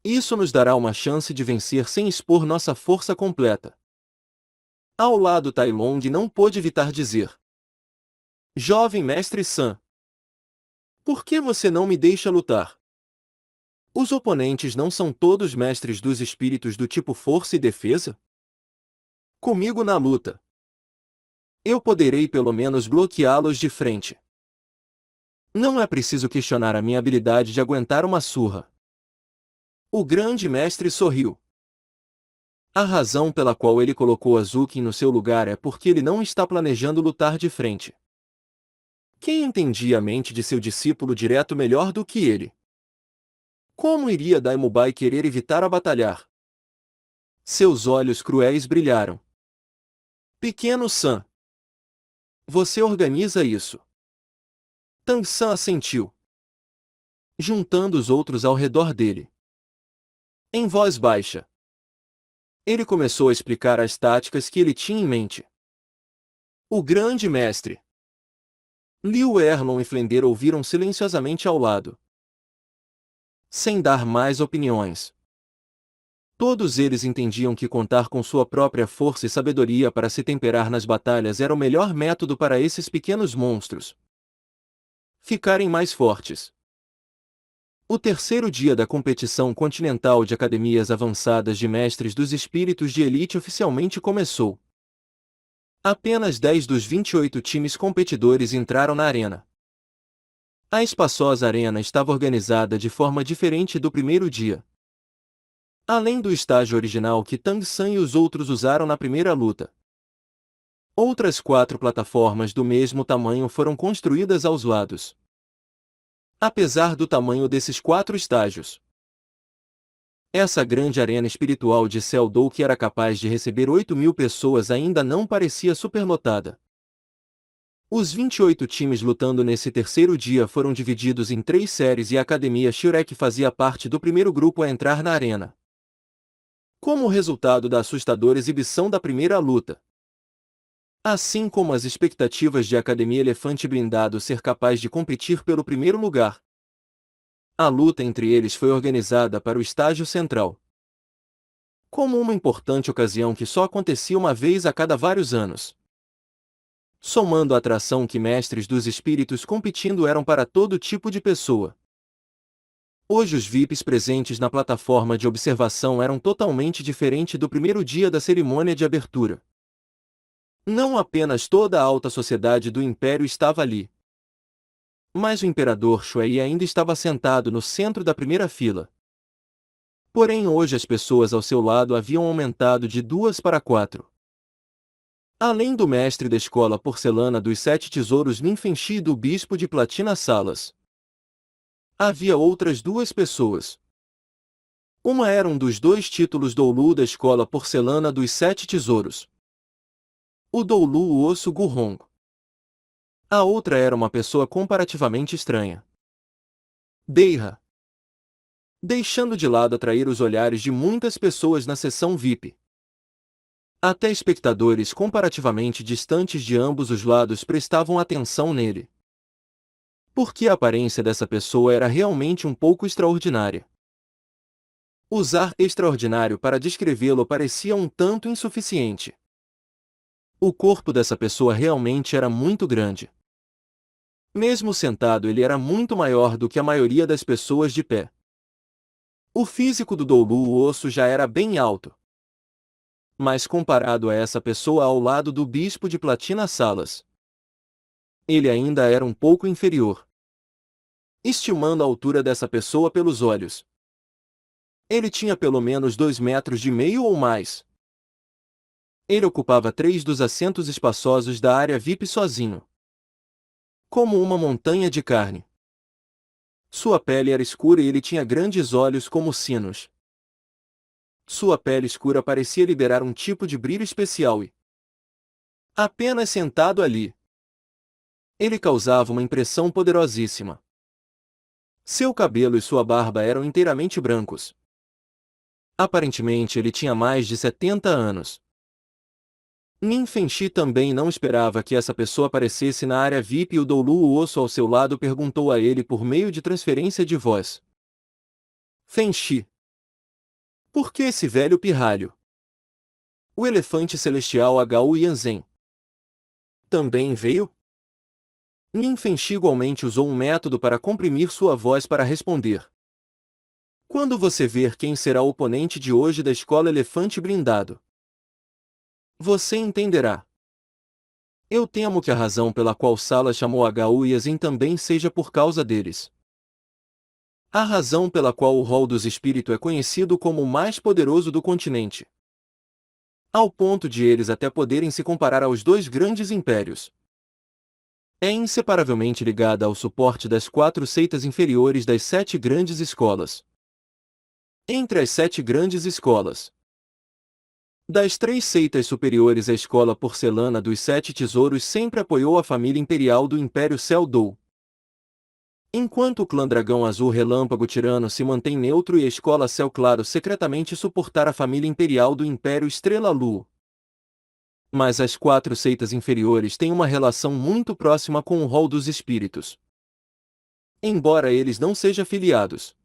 Isso nos dará uma chance de vencer sem expor nossa força completa. Ao lado Tai Long não pôde evitar dizer: Jovem mestre San, por que você não me deixa lutar? Os oponentes não são todos mestres dos espíritos do tipo força e defesa? Comigo na luta, eu poderei pelo menos bloqueá-los de frente. Não é preciso questionar a minha habilidade de aguentar uma surra. O grande mestre sorriu. A razão pela qual ele colocou Azuki no seu lugar é porque ele não está planejando lutar de frente. Quem entendia a mente de seu discípulo direto melhor do que ele? Como iria Daimubai querer evitar a batalhar? Seus olhos cruéis brilharam. Pequeno San, você organiza isso. Tang San assentiu, juntando os outros ao redor dele. Em voz baixa, ele começou a explicar as táticas que ele tinha em mente. O grande mestre Liu Erlon e Flender ouviram silenciosamente ao lado, sem dar mais opiniões. Todos eles entendiam que contar com sua própria força e sabedoria para se temperar nas batalhas era o melhor método para esses pequenos monstros ficarem mais fortes. O terceiro dia da competição continental de academias avançadas de mestres dos espíritos de elite oficialmente começou. Apenas 10 dos 28 times competidores entraram na arena. A espaçosa arena estava organizada de forma diferente do primeiro dia. Além do estágio original que Tang San e os outros usaram na primeira luta, outras 4 plataformas do mesmo tamanho foram construídas aos lados. Apesar do tamanho desses 4 estágios, essa grande arena espiritual de Seldou, que era capaz de receber 8.000 pessoas, ainda não parecia superlotada. Os 28 times lutando nesse terceiro dia foram divididos em 3 séries e a Academia Shurek fazia parte do primeiro grupo a entrar na arena. Como resultado da assustadora exibição da primeira luta, assim como as expectativas de Academia Elefante Blindado ser capaz de competir pelo primeiro lugar, a luta entre eles foi organizada para o estágio central, como uma importante ocasião que só acontecia uma vez a cada vários anos. Somando a atração que mestres dos espíritos competindo eram para todo tipo de pessoa. Hoje os VIPs presentes na plataforma de observação eram totalmente diferente do primeiro dia da cerimônia de abertura. Não apenas toda a alta sociedade do Império estava ali, mas o Imperador Shuai ainda estava sentado no centro da primeira fila. Porém hoje as pessoas ao seu lado haviam aumentado de 2 para 4. Além do mestre da escola porcelana dos 7 tesouros Lin Fengxi e do bispo de Platina Salas, havia outras 2 pessoas. Uma era um dos 2 títulos Doulu da escola porcelana dos 7 tesouros, o Doulu Osso Gurong. A outra era uma pessoa comparativamente estranha, Deira, deixando de lado atrair os olhares de muitas pessoas na seção VIP. Até espectadores comparativamente distantes de ambos os lados prestavam atenção nele, porque a aparência dessa pessoa era realmente um pouco extraordinária. Usar extraordinário para descrevê-lo parecia um tanto insuficiente. O corpo dessa pessoa realmente era muito grande. Mesmo sentado, ele era muito maior do que a maioria das pessoas de pé. O físico do Doulu Osso já era bem alto, mas comparado a essa pessoa ao lado do bispo de Platina Salas, ele ainda era um pouco inferior. Estimando a altura dessa pessoa pelos olhos, ele tinha pelo menos 2,5 metros ou mais. Ele ocupava 3 dos assentos espaçosos da área VIP sozinho. como uma montanha de carne. Sua pele era escura e ele tinha grandes olhos como sinos. Sua pele escura parecia liberar um tipo de brilho especial e, apenas sentado ali, ele causava uma impressão poderosíssima. Seu cabelo e sua barba eram inteiramente brancos. Aparentemente ele tinha mais de 70 anos. Nin Fengxi também não esperava que essa pessoa aparecesse na área VIP e o Doulu o osso ao seu lado perguntou a ele por meio de transferência de voz. Fengxi. Por que esse velho pirralho? O elefante celestial Hu Yanzhen também veio? Nin Fengxi igualmente usou um método para comprimir sua voz para responder. Quando você ver quem será o oponente de hoje da escola Elefante Blindado, você entenderá. Eu temo que a razão pela qual Sala chamou Hu Yanzhen também seja por causa deles. A razão pela qual o Hall dos Espíritos é conhecido como o mais poderoso do continente. Ao ponto de eles até poderem se comparar aos dois grandes impérios. É inseparavelmente ligada ao suporte das 4 seitas inferiores das 7 grandes escolas. Entre as 7 grandes escolas, das 3 seitas superiores, a escola porcelana dos 7 tesouros sempre apoiou a família imperial do Império Céu-Dou. Enquanto o clã Dragão Azul Relâmpago Tirano se mantém neutro e a escola Céu Claro secretamente suportar a família imperial do Império Estrela Lu. Mas as 4 seitas inferiores têm uma relação muito próxima com o Hall dos Espíritos. Embora eles não sejam filiados,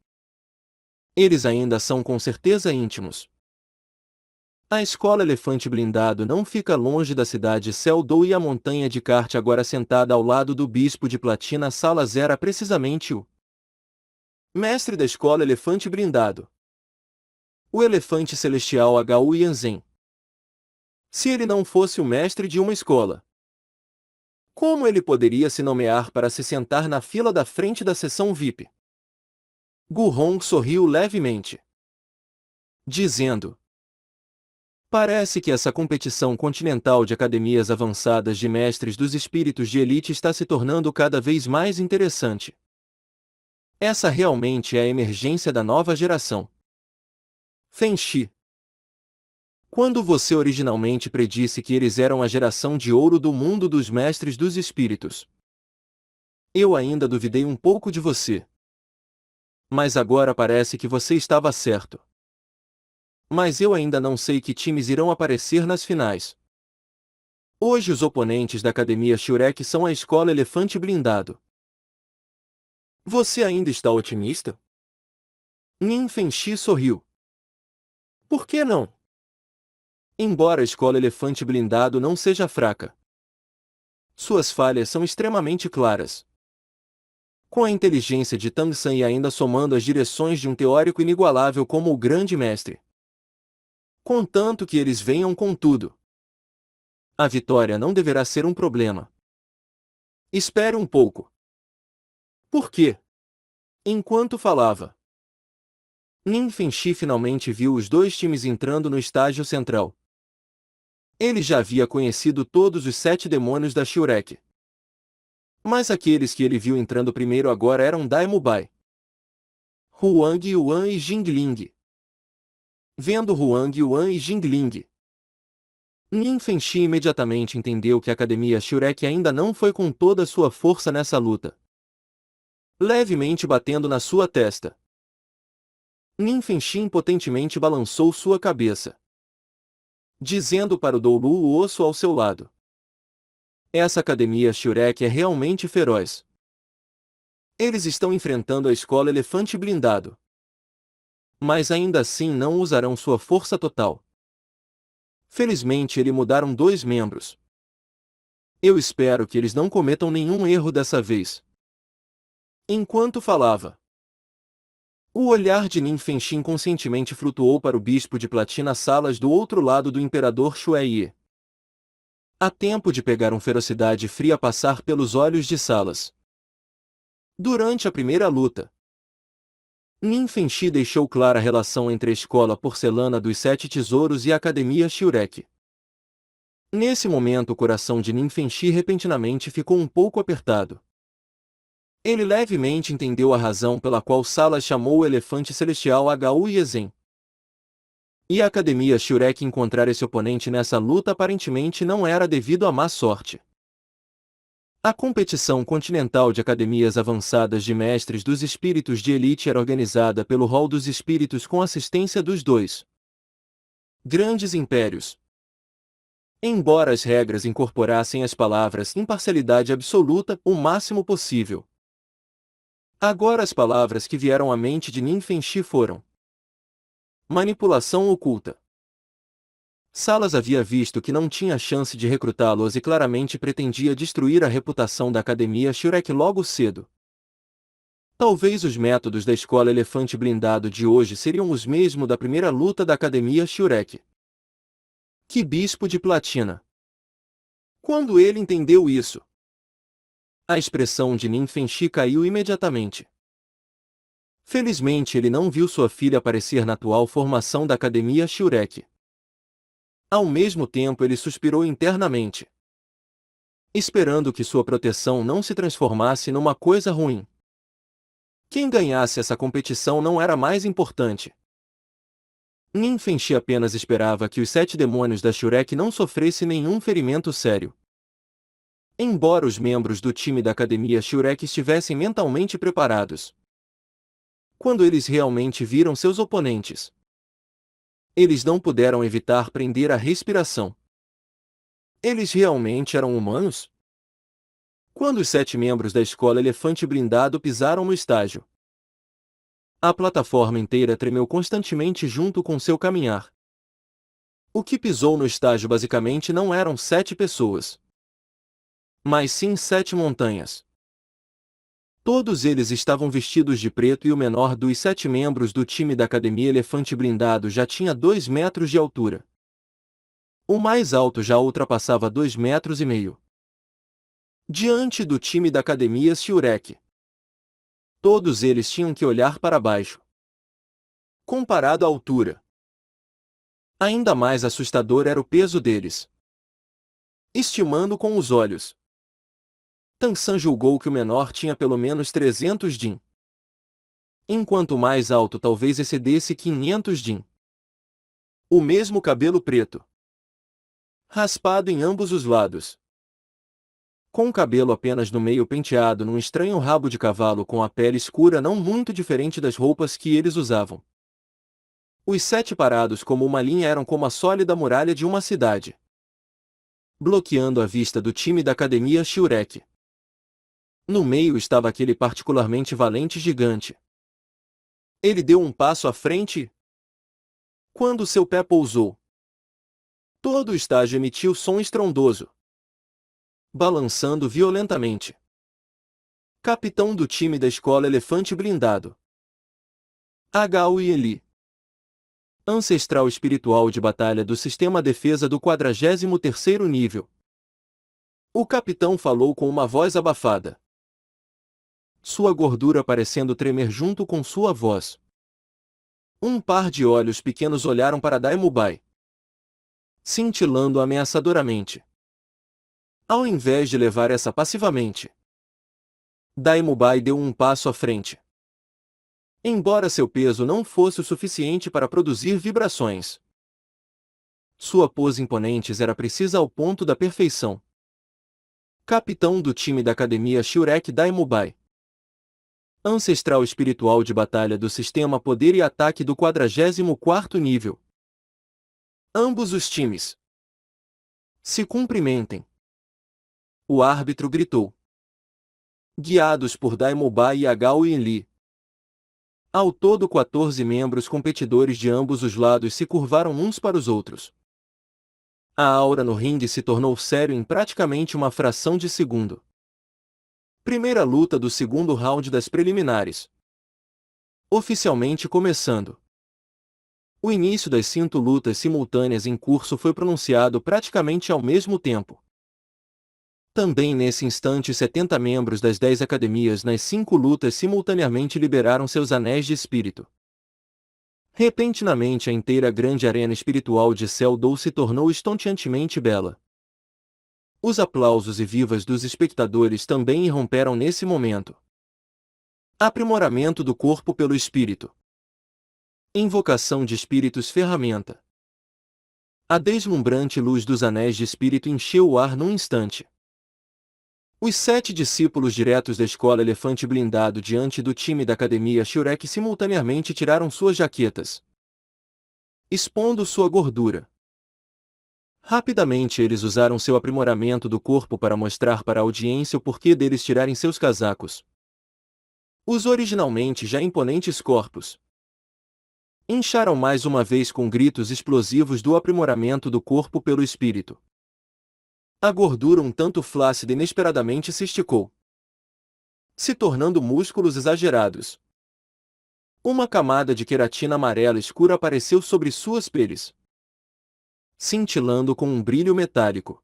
eles ainda são com certeza íntimos. A escola Elefante Blindado não fica longe da cidade Céu-Dou e a montanha de Kart agora sentada ao lado do Bispo de Platina Salas era precisamente o mestre da escola Elefante Blindado. O elefante celestial Hu Yanzhen. Se ele não fosse o mestre de uma escola, como ele poderia se nomear para se sentar na fila da frente da sessão VIP? Gu Hong sorriu levemente, dizendo: parece que essa competição continental de academias avançadas de mestres dos espíritos de elite está se tornando cada vez mais interessante. Essa realmente é a emergência da nova geração. Fengxi. Quando você originalmente predisse que eles eram a geração de ouro do mundo dos mestres dos espíritos, eu ainda duvidei um pouco de você. Mas agora parece que você estava certo. Mas eu ainda não sei que times irão aparecer nas finais. Hoje os oponentes da Academia Shurek são a escola Elefante Blindado. Você ainda está otimista? Nin Fengxi sorriu. Por que não? Embora a escola Elefante Blindado não seja fraca, suas falhas são extremamente claras. Com a inteligência de Tang San e ainda somando as direções de um teórico inigualável como o Grande Mestre, contanto que eles venham com tudo, a vitória não deverá ser um problema. Espere um pouco. Por quê? Enquanto falava, Nin Fengxi finalmente viu os dois times entrando no estágio central. Ele já havia conhecido todos os 7 demônios da Shurek. Mas aqueles que ele viu entrando primeiro agora eram Daimo Bai, Huang Yuan e Jingling. Vendo Huang Yuan e Jingling, Nin Fengxi imediatamente entendeu que a Academia Shurek ainda não foi com toda a sua força nessa luta. Levemente batendo na sua testa, Nin Fengxi impotentemente balançou sua cabeça, dizendo para o Doulu o osso ao seu lado: essa Academia Shurek é realmente feroz. Eles estão enfrentando a escola Elefante Blindado. Mas ainda assim não usarão sua força total. Felizmente eles mudaram 2 membros. Eu espero que eles não cometam nenhum erro dessa vez. Enquanto falava, o olhar de Nin Fengxi inconscientemente flutuou para o Bispo de Platina Salas do outro lado do Imperador Shuai. Há tempo de pegar ferocidade fria passar pelos olhos de Salas. Durante a primeira luta, Nin Fengxi deixou clara a relação entre a escola porcelana dos 7 tesouros e a Academia Shurek. Nesse momento o coração de Nin Fengxi repentinamente ficou um pouco apertado. Ele levemente entendeu a razão pela qual Salas chamou o elefante celestial Hu Yezen. E a Academia Shurek encontrar esse oponente nessa luta aparentemente não era devido à má sorte. A competição continental de academias avançadas de mestres dos espíritos de elite era organizada pelo Hall dos Espíritos com assistência dos dois grandes impérios. Embora as regras incorporassem as palavras imparcialidade absoluta o máximo possível. Agora as palavras que vieram à mente de Nin Fenxi foram manipulação oculta. Salas havia visto que não tinha chance de recrutá-los e claramente pretendia destruir a reputação da Academia Shurek logo cedo. Talvez os métodos da escola Elefante Blindado de hoje seriam os mesmos da primeira luta da Academia Shurek. Que bispo de platina! Quando ele entendeu isso, a expressão de Nin Fenxi caiu imediatamente. Felizmente ele não viu sua filha aparecer na atual formação da Academia Shurek. Ao mesmo tempo ele suspirou internamente, esperando que sua proteção não se transformasse numa coisa ruim. Quem ganhasse essa competição não era mais importante. Nin Fenxi apenas esperava que os 7 demônios da Shurek não sofressem nenhum ferimento sério. Embora os membros do time da Academia Shurek estivessem mentalmente preparados, quando eles realmente viram seus oponentes, eles não puderam evitar prender a respiração. Eles realmente eram humanos? Quando os 7 membros da escola Elefante Blindado pisaram no estágio, a plataforma inteira tremeu constantemente junto com seu caminhar. O que pisou no estágio basicamente não eram 7 pessoas, mas sim 7 montanhas. Todos eles estavam vestidos de preto e o menor dos 7 membros do time da Academia Elefante Blindado já tinha 2 metros de altura. O mais alto já ultrapassava 2,5 metros. Diante do time da Academia Shurek, todos eles tinham que olhar para baixo. Comparado à altura, ainda mais assustador era o peso deles. Estimando com os olhos, Tansan julgou que o menor tinha pelo menos 300 din, enquanto o mais alto talvez excedesse 500 din. O mesmo cabelo preto, raspado em ambos os lados, com o cabelo apenas no meio penteado num estranho rabo de cavalo com a pele escura não muito diferente das roupas que eles usavam. Os 7 parados como uma linha eram como a sólida muralha de uma cidade, bloqueando a vista do time da Academia Shurek. No meio estava aquele particularmente valente gigante. Ele deu um passo à frente e, quando seu pé pousou, todo o estágio emitiu som estrondoso, balançando violentamente. Capitão do time da escola Elefante Blindado, Hu Yeli, ancestral espiritual de batalha do Sistema Defesa do 43º nível. O capitão falou com uma voz abafada, sua gordura parecendo tremer junto com sua voz. Um par de olhos pequenos olharam para Daimubai, cintilando ameaçadoramente. Ao invés de levar essa passivamente, Daimubai deu um passo à frente. Embora seu peso não fosse o suficiente para produzir vibrações, sua pose imponente era precisa ao ponto da perfeição. Capitão do time da Academia Shurek Daimubai, ancestral espiritual de batalha do Sistema Poder e Ataque do 44º nível. Ambos os times se cumprimentem. O árbitro gritou. Guiados por Daimubai e Hu Yeli, ao todo 14 membros competidores de ambos os lados se curvaram uns para os outros. A aura no ringue se tornou sério em praticamente uma fração de segundo. Primeira luta do segundo round das preliminares, oficialmente começando. O início das 5 lutas simultâneas em curso foi pronunciado praticamente ao mesmo tempo. Também nesse instante os 70 membros das 10 academias nas 5 lutas simultaneamente liberaram seus anéis de espírito. Repentinamente a inteira grande arena espiritual de Seldou se tornou estonteantemente bela. Os aplausos e vivas dos espectadores também irromperam nesse momento. Aprimoramento do corpo pelo espírito. Invocação de espíritos ferramenta. A deslumbrante luz dos anéis de espírito encheu o ar num instante. Os 7 discípulos diretos da escola Elefante Blindado diante do time da academia Shurek simultaneamente tiraram suas jaquetas, expondo sua gordura. Rapidamente eles usaram seu aprimoramento do corpo para mostrar para a audiência o porquê deles tirarem seus casacos. Os originalmente já imponentes corpos incharam mais uma vez com gritos explosivos do aprimoramento do corpo pelo espírito. A gordura um tanto flácida inesperadamente se esticou, se tornando músculos exagerados. Uma camada de queratina amarela escura apareceu sobre suas peles, cintilando com um brilho metálico.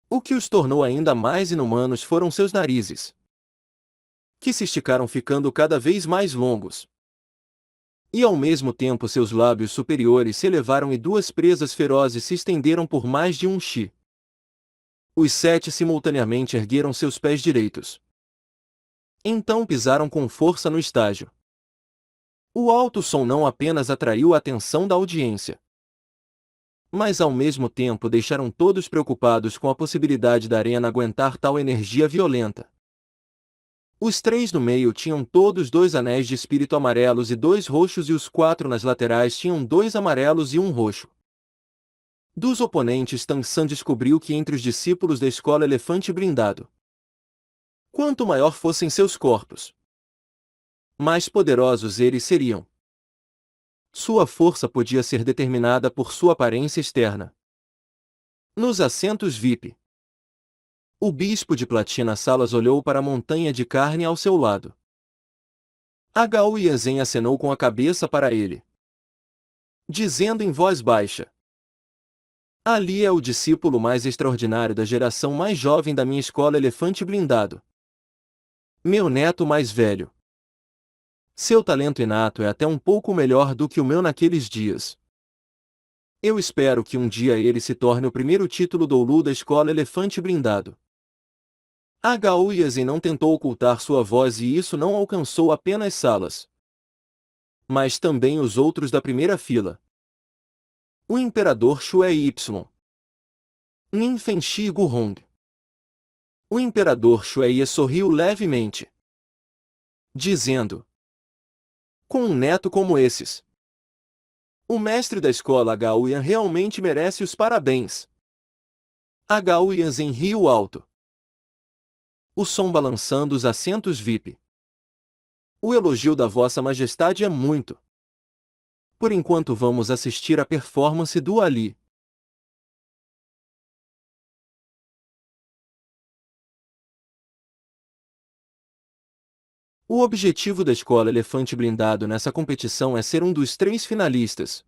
O que os tornou ainda mais inumanos foram seus narizes, que se esticaram ficando cada vez mais longos. E ao mesmo tempo seus lábios superiores se elevaram e 2 presas ferozes se estenderam por mais de um chi. Os 7 simultaneamente ergueram seus pés direitos. Então pisaram com força no estágio. O alto som não apenas atraiu a atenção da audiência, mas ao mesmo tempo deixaram todos preocupados com a possibilidade da arena aguentar tal energia violenta. Os 3 no meio tinham todos 2 anéis de espírito amarelos e 2 roxos e os 4 nas laterais tinham 2 amarelos e 1 roxo. Dos oponentes, Tang San descobriu que entre os discípulos da escola Elefante Blindado, quanto maior fossem seus corpos, mais poderosos eles seriam. Sua força podia ser determinada por sua aparência externa. Nos assentos VIP, o bispo de Platina Salas olhou para a montanha de carne ao seu lado. Agao Yanzen acenou com a cabeça para ele, dizendo em voz baixa: Ali é o discípulo mais extraordinário da geração mais jovem da minha escola Elefante Blindado. Meu neto mais velho. Seu talento inato é até um pouco melhor do que o meu naqueles dias. Eu espero que um dia ele se torne o primeiro título doulu da escola Elefante Blindado. Agao Yanzen não tentou ocultar sua voz e isso não alcançou apenas Salas, mas também os outros da primeira fila. O imperador Shuei Y. Nin Fenshi Guhong. O imperador Shuei sorriu levemente, dizendo: Com um neto como esses, o mestre da escola Agao Yan realmente merece os parabéns. Agao Yanzen riu alto, o som balançando os assentos VIP. O elogio da Vossa Majestade é muito. Por enquanto vamos assistir à performance do Ali. O objetivo da escola Elefante Blindado nessa competição é ser um dos 3 finalistas.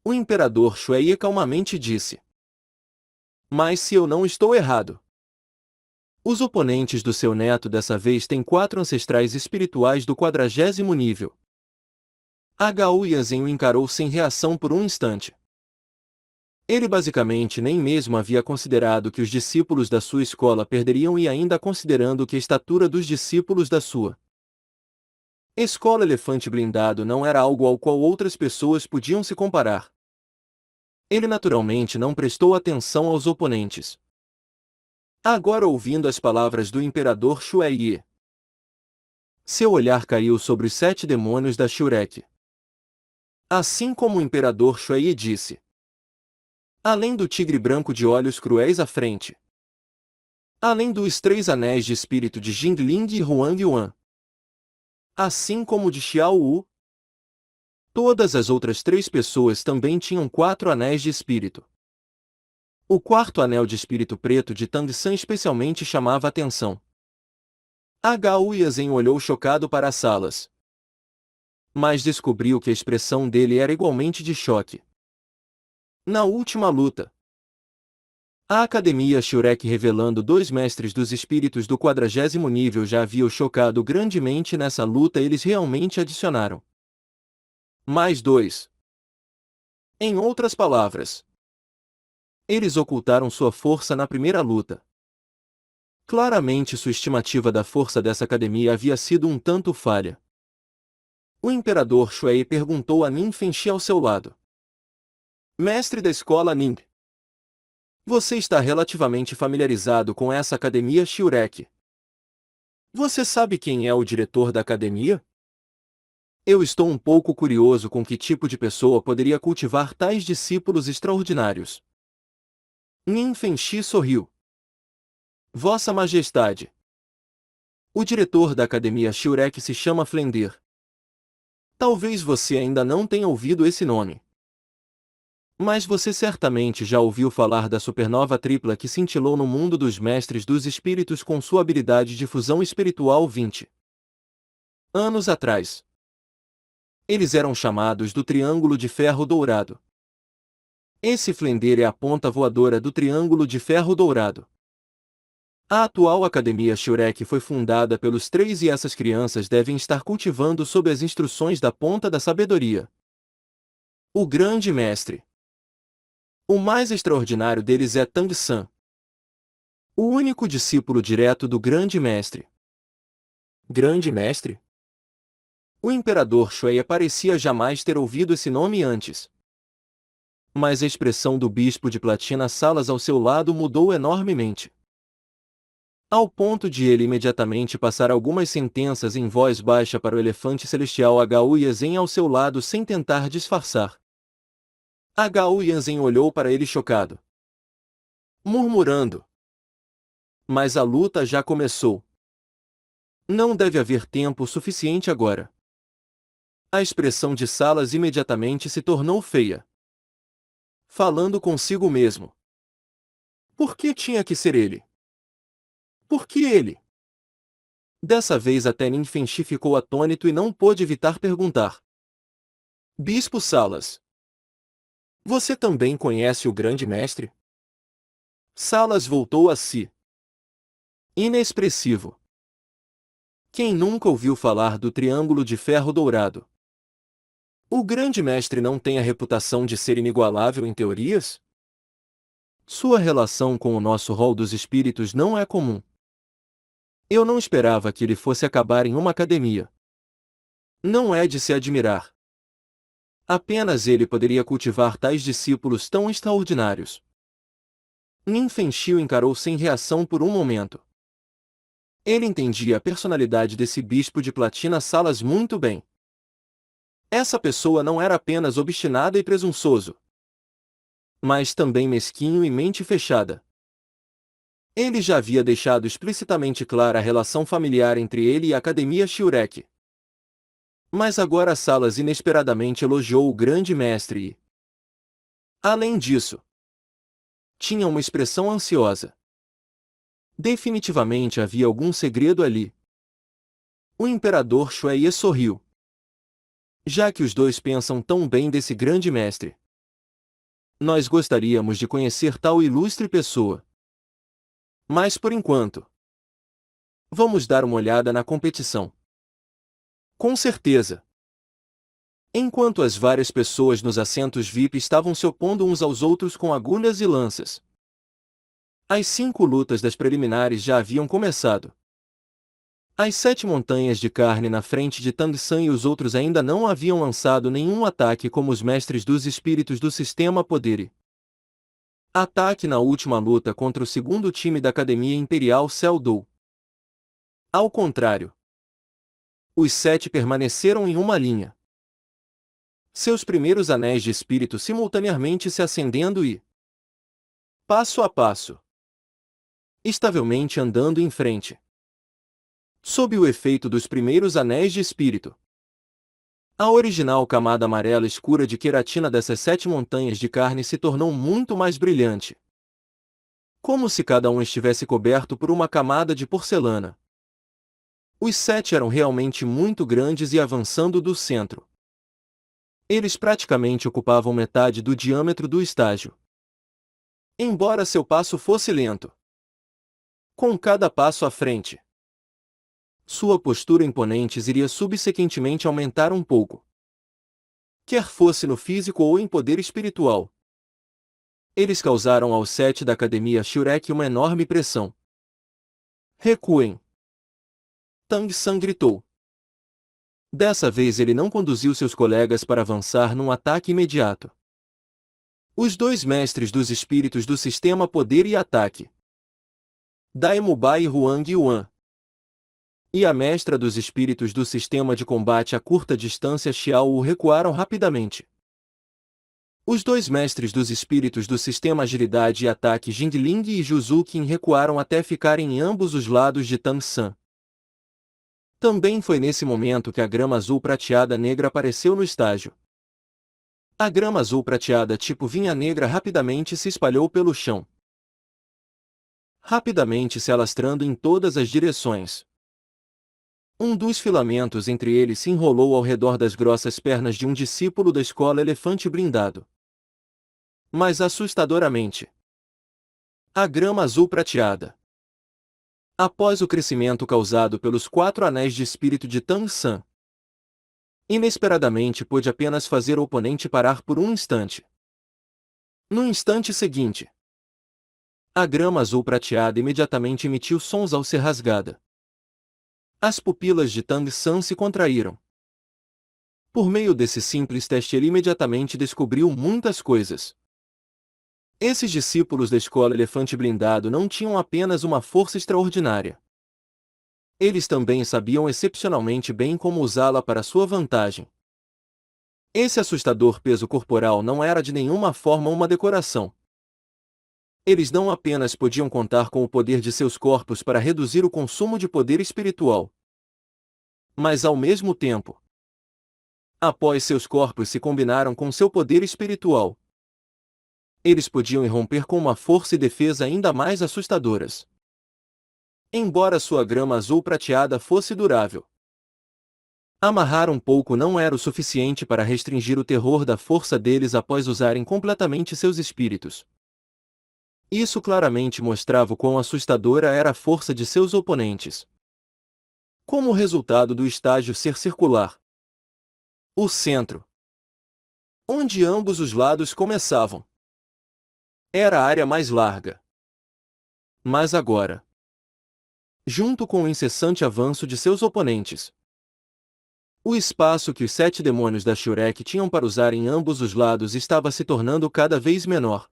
O imperador Shuei calmamente disse: Mas se eu não estou errado, os oponentes do seu neto dessa vez têm 4 ancestrais espirituais do 40º nível. Agao Yanzen o encarou sem reação por um instante. Ele basicamente nem mesmo havia considerado que os discípulos da sua escola perderiam e ainda considerando que a estatura dos discípulos da sua escola Elefante Blindado não era algo ao qual outras pessoas podiam se comparar. Ele naturalmente não prestou atenção aos oponentes. Agora ouvindo as palavras do imperador Shuei, seu olhar caiu sobre os 7 demônios da Shurek. Assim como o imperador Shuei disse: Além do tigre branco de olhos cruéis à frente, além dos 3 anéis de espírito de Jingling e Huang Yuan, assim como o de Xiao Wu, todas as outras 3 pessoas também tinham 4 anéis de espírito. O 4º anel de espírito preto de Tang San especialmente chamava a atenção. Agao Yanzen olhou chocado para as salas, mas descobriu que a expressão dele era igualmente de choque. Na última luta, a Academia Shurek revelando 2 mestres dos espíritos do 40º nível já havia o chocado grandemente nessa luta eles realmente adicionaram mais 2. Em outras palavras, eles ocultaram sua força na primeira luta. Claramente sua estimativa da força dessa academia havia sido um tanto falha. O imperador Shuai perguntou a Nin Fengxi ao seu lado. Mestre da escola Ning, você está relativamente familiarizado com essa academia Shiurek. Você sabe quem é o diretor da academia? Eu estou um pouco curioso com que tipo de pessoa poderia cultivar tais discípulos extraordinários. Nin Fengxi sorriu. Vossa Majestade. O diretor da academia Shiurek se chama Flender. Talvez você ainda não tenha ouvido esse nome. Mas você certamente já ouviu falar da supernova tripla que cintilou no mundo dos mestres dos espíritos com sua habilidade de fusão espiritual 20 anos atrás. Eles eram chamados do Triângulo de Ferro Dourado. Esse Flender é a ponta voadora do Triângulo de Ferro Dourado. A atual Academia Shiurek foi fundada pelos três e essas crianças devem estar cultivando sob as instruções da ponta da sabedoria. O Grande Mestre. O mais extraordinário deles é Tang San, o único discípulo direto do Grande Mestre. Grande Mestre? O imperador Shuai parecia jamais ter ouvido esse nome antes. Mas a expressão do bispo de Platina Salas ao seu lado mudou enormemente. Ao ponto de ele imediatamente passar algumas sentenças em voz baixa para o elefante celestial H.U. Yanzen ao seu lado sem tentar disfarçar. H.U. Yanzen olhou para ele chocado, murmurando. Mas a luta já começou. Não deve haver tempo suficiente agora. A expressão de Salas imediatamente se tornou feia. Falando consigo mesmo. Por que tinha que ser ele? Por que ele? Dessa vez até Nin Fengxi ficou atônito e não pôde evitar perguntar. Bispo Salas. Você também conhece o grande mestre? Salas voltou a si. Inexpressivo. Quem nunca ouviu falar do Triângulo de Ferro Dourado? O grande mestre não tem a reputação de ser inigualável em teorias? Sua relação com o nosso rol dos espíritos não é comum. Eu não esperava que ele fosse acabar em uma academia. Não é de se admirar. Apenas ele poderia cultivar tais discípulos tão extraordinários. Nin Fengxi o encarou sem reação por um momento. Ele entendia a personalidade desse bispo de Platina Salas muito bem. Essa pessoa não era apenas obstinada e presunçoso, mas também mesquinho e mente fechada. Ele já havia deixado explicitamente clara a relação familiar entre ele e a Academia Shiurek. Mas agora Salas inesperadamente elogiou o grande mestre e, além disso, tinha uma expressão ansiosa. Definitivamente havia algum segredo ali. O imperador Shuai sorriu. Já que os dois pensam tão bem desse grande mestre, nós gostaríamos de conhecer tal ilustre pessoa. Mas por enquanto, vamos dar uma olhada na competição. Com certeza. Enquanto as várias pessoas nos assentos VIP estavam se opondo uns aos outros com agulhas e lanças, as 5 lutas das preliminares já haviam começado. As 7 montanhas de carne na frente de Tang San e os outros ainda não haviam lançado nenhum ataque como os mestres dos espíritos do sistema Poderi. Ataque na última luta contra o segundo time da Academia Imperial Celdou. Ao contrário, os 7 permaneceram em uma linha. Seus primeiros anéis de espírito simultaneamente se acendendo e, passo a passo, estavelmente andando em frente. Sob o efeito dos primeiros anéis de espírito, a original camada amarela escura de queratina dessas 7 montanhas de carne se tornou muito mais brilhante. Como se cada um estivesse coberto por uma camada de porcelana. Os 7 eram realmente muito grandes e avançando do centro. Eles praticamente ocupavam metade do diâmetro do estágio. Embora seu passo fosse lento, com cada passo à frente, sua postura imponente iria subsequentemente aumentar um pouco. Quer fosse no físico ou em poder espiritual. Eles causaram aos 7 da Academia Shiurek uma enorme pressão. Recuem! Tang San gritou. Dessa vez ele não conduziu seus colegas para avançar num ataque imediato. Os dois mestres dos espíritos do sistema Poder e Ataque, Daemubai e Huang Yuan, e a mestra dos espíritos do sistema de combate a curta distância Xiao Wu recuaram rapidamente. Os dois mestres dos espíritos do sistema Agilidade e Ataque Jingling e Zhu Qin recuaram até ficarem em ambos os lados de Tang San. Também foi nesse momento que a grama azul prateada negra apareceu no estágio. A grama azul prateada tipo vinha negra rapidamente se espalhou pelo chão, rapidamente se alastrando em todas as direções. Um dos filamentos entre eles se enrolou ao redor das grossas pernas de um discípulo da escola Elefante Blindado. Mas assustadoramente, a grama azul prateada, após o crescimento causado pelos 4 anéis de espírito de Tang San, inesperadamente pôde apenas fazer o oponente parar por um instante. No instante seguinte, a grama azul prateada imediatamente emitiu sons ao ser rasgada. As pupilas de Tang San se contraíram. Por meio desse simples teste ele imediatamente descobriu muitas coisas. Esses discípulos da escola Elefante Blindado não tinham apenas uma força extraordinária. Eles também sabiam excepcionalmente bem como usá-la para sua vantagem. Esse assustador peso corporal não era de nenhuma forma uma decoração. Eles não apenas podiam contar com o poder de seus corpos para reduzir o consumo de poder espiritual, mas ao mesmo tempo, após seus corpos se combinaram com seu poder espiritual, eles podiam irromper com uma força e defesa ainda mais assustadoras. Embora sua grama azul prateada fosse durável, amarrar um pouco não era o suficiente para restringir o terror da força deles após usarem completamente seus espíritos. Isso claramente mostrava o quão assustadora era a força de seus oponentes. Como resultado do estágio ser circular, o centro, onde ambos os lados começavam, era a área mais larga. Mas agora, junto com o incessante avanço de seus oponentes, o espaço que os 7 demônios da Shurek tinham para usar em ambos os lados estava se tornando cada vez menor.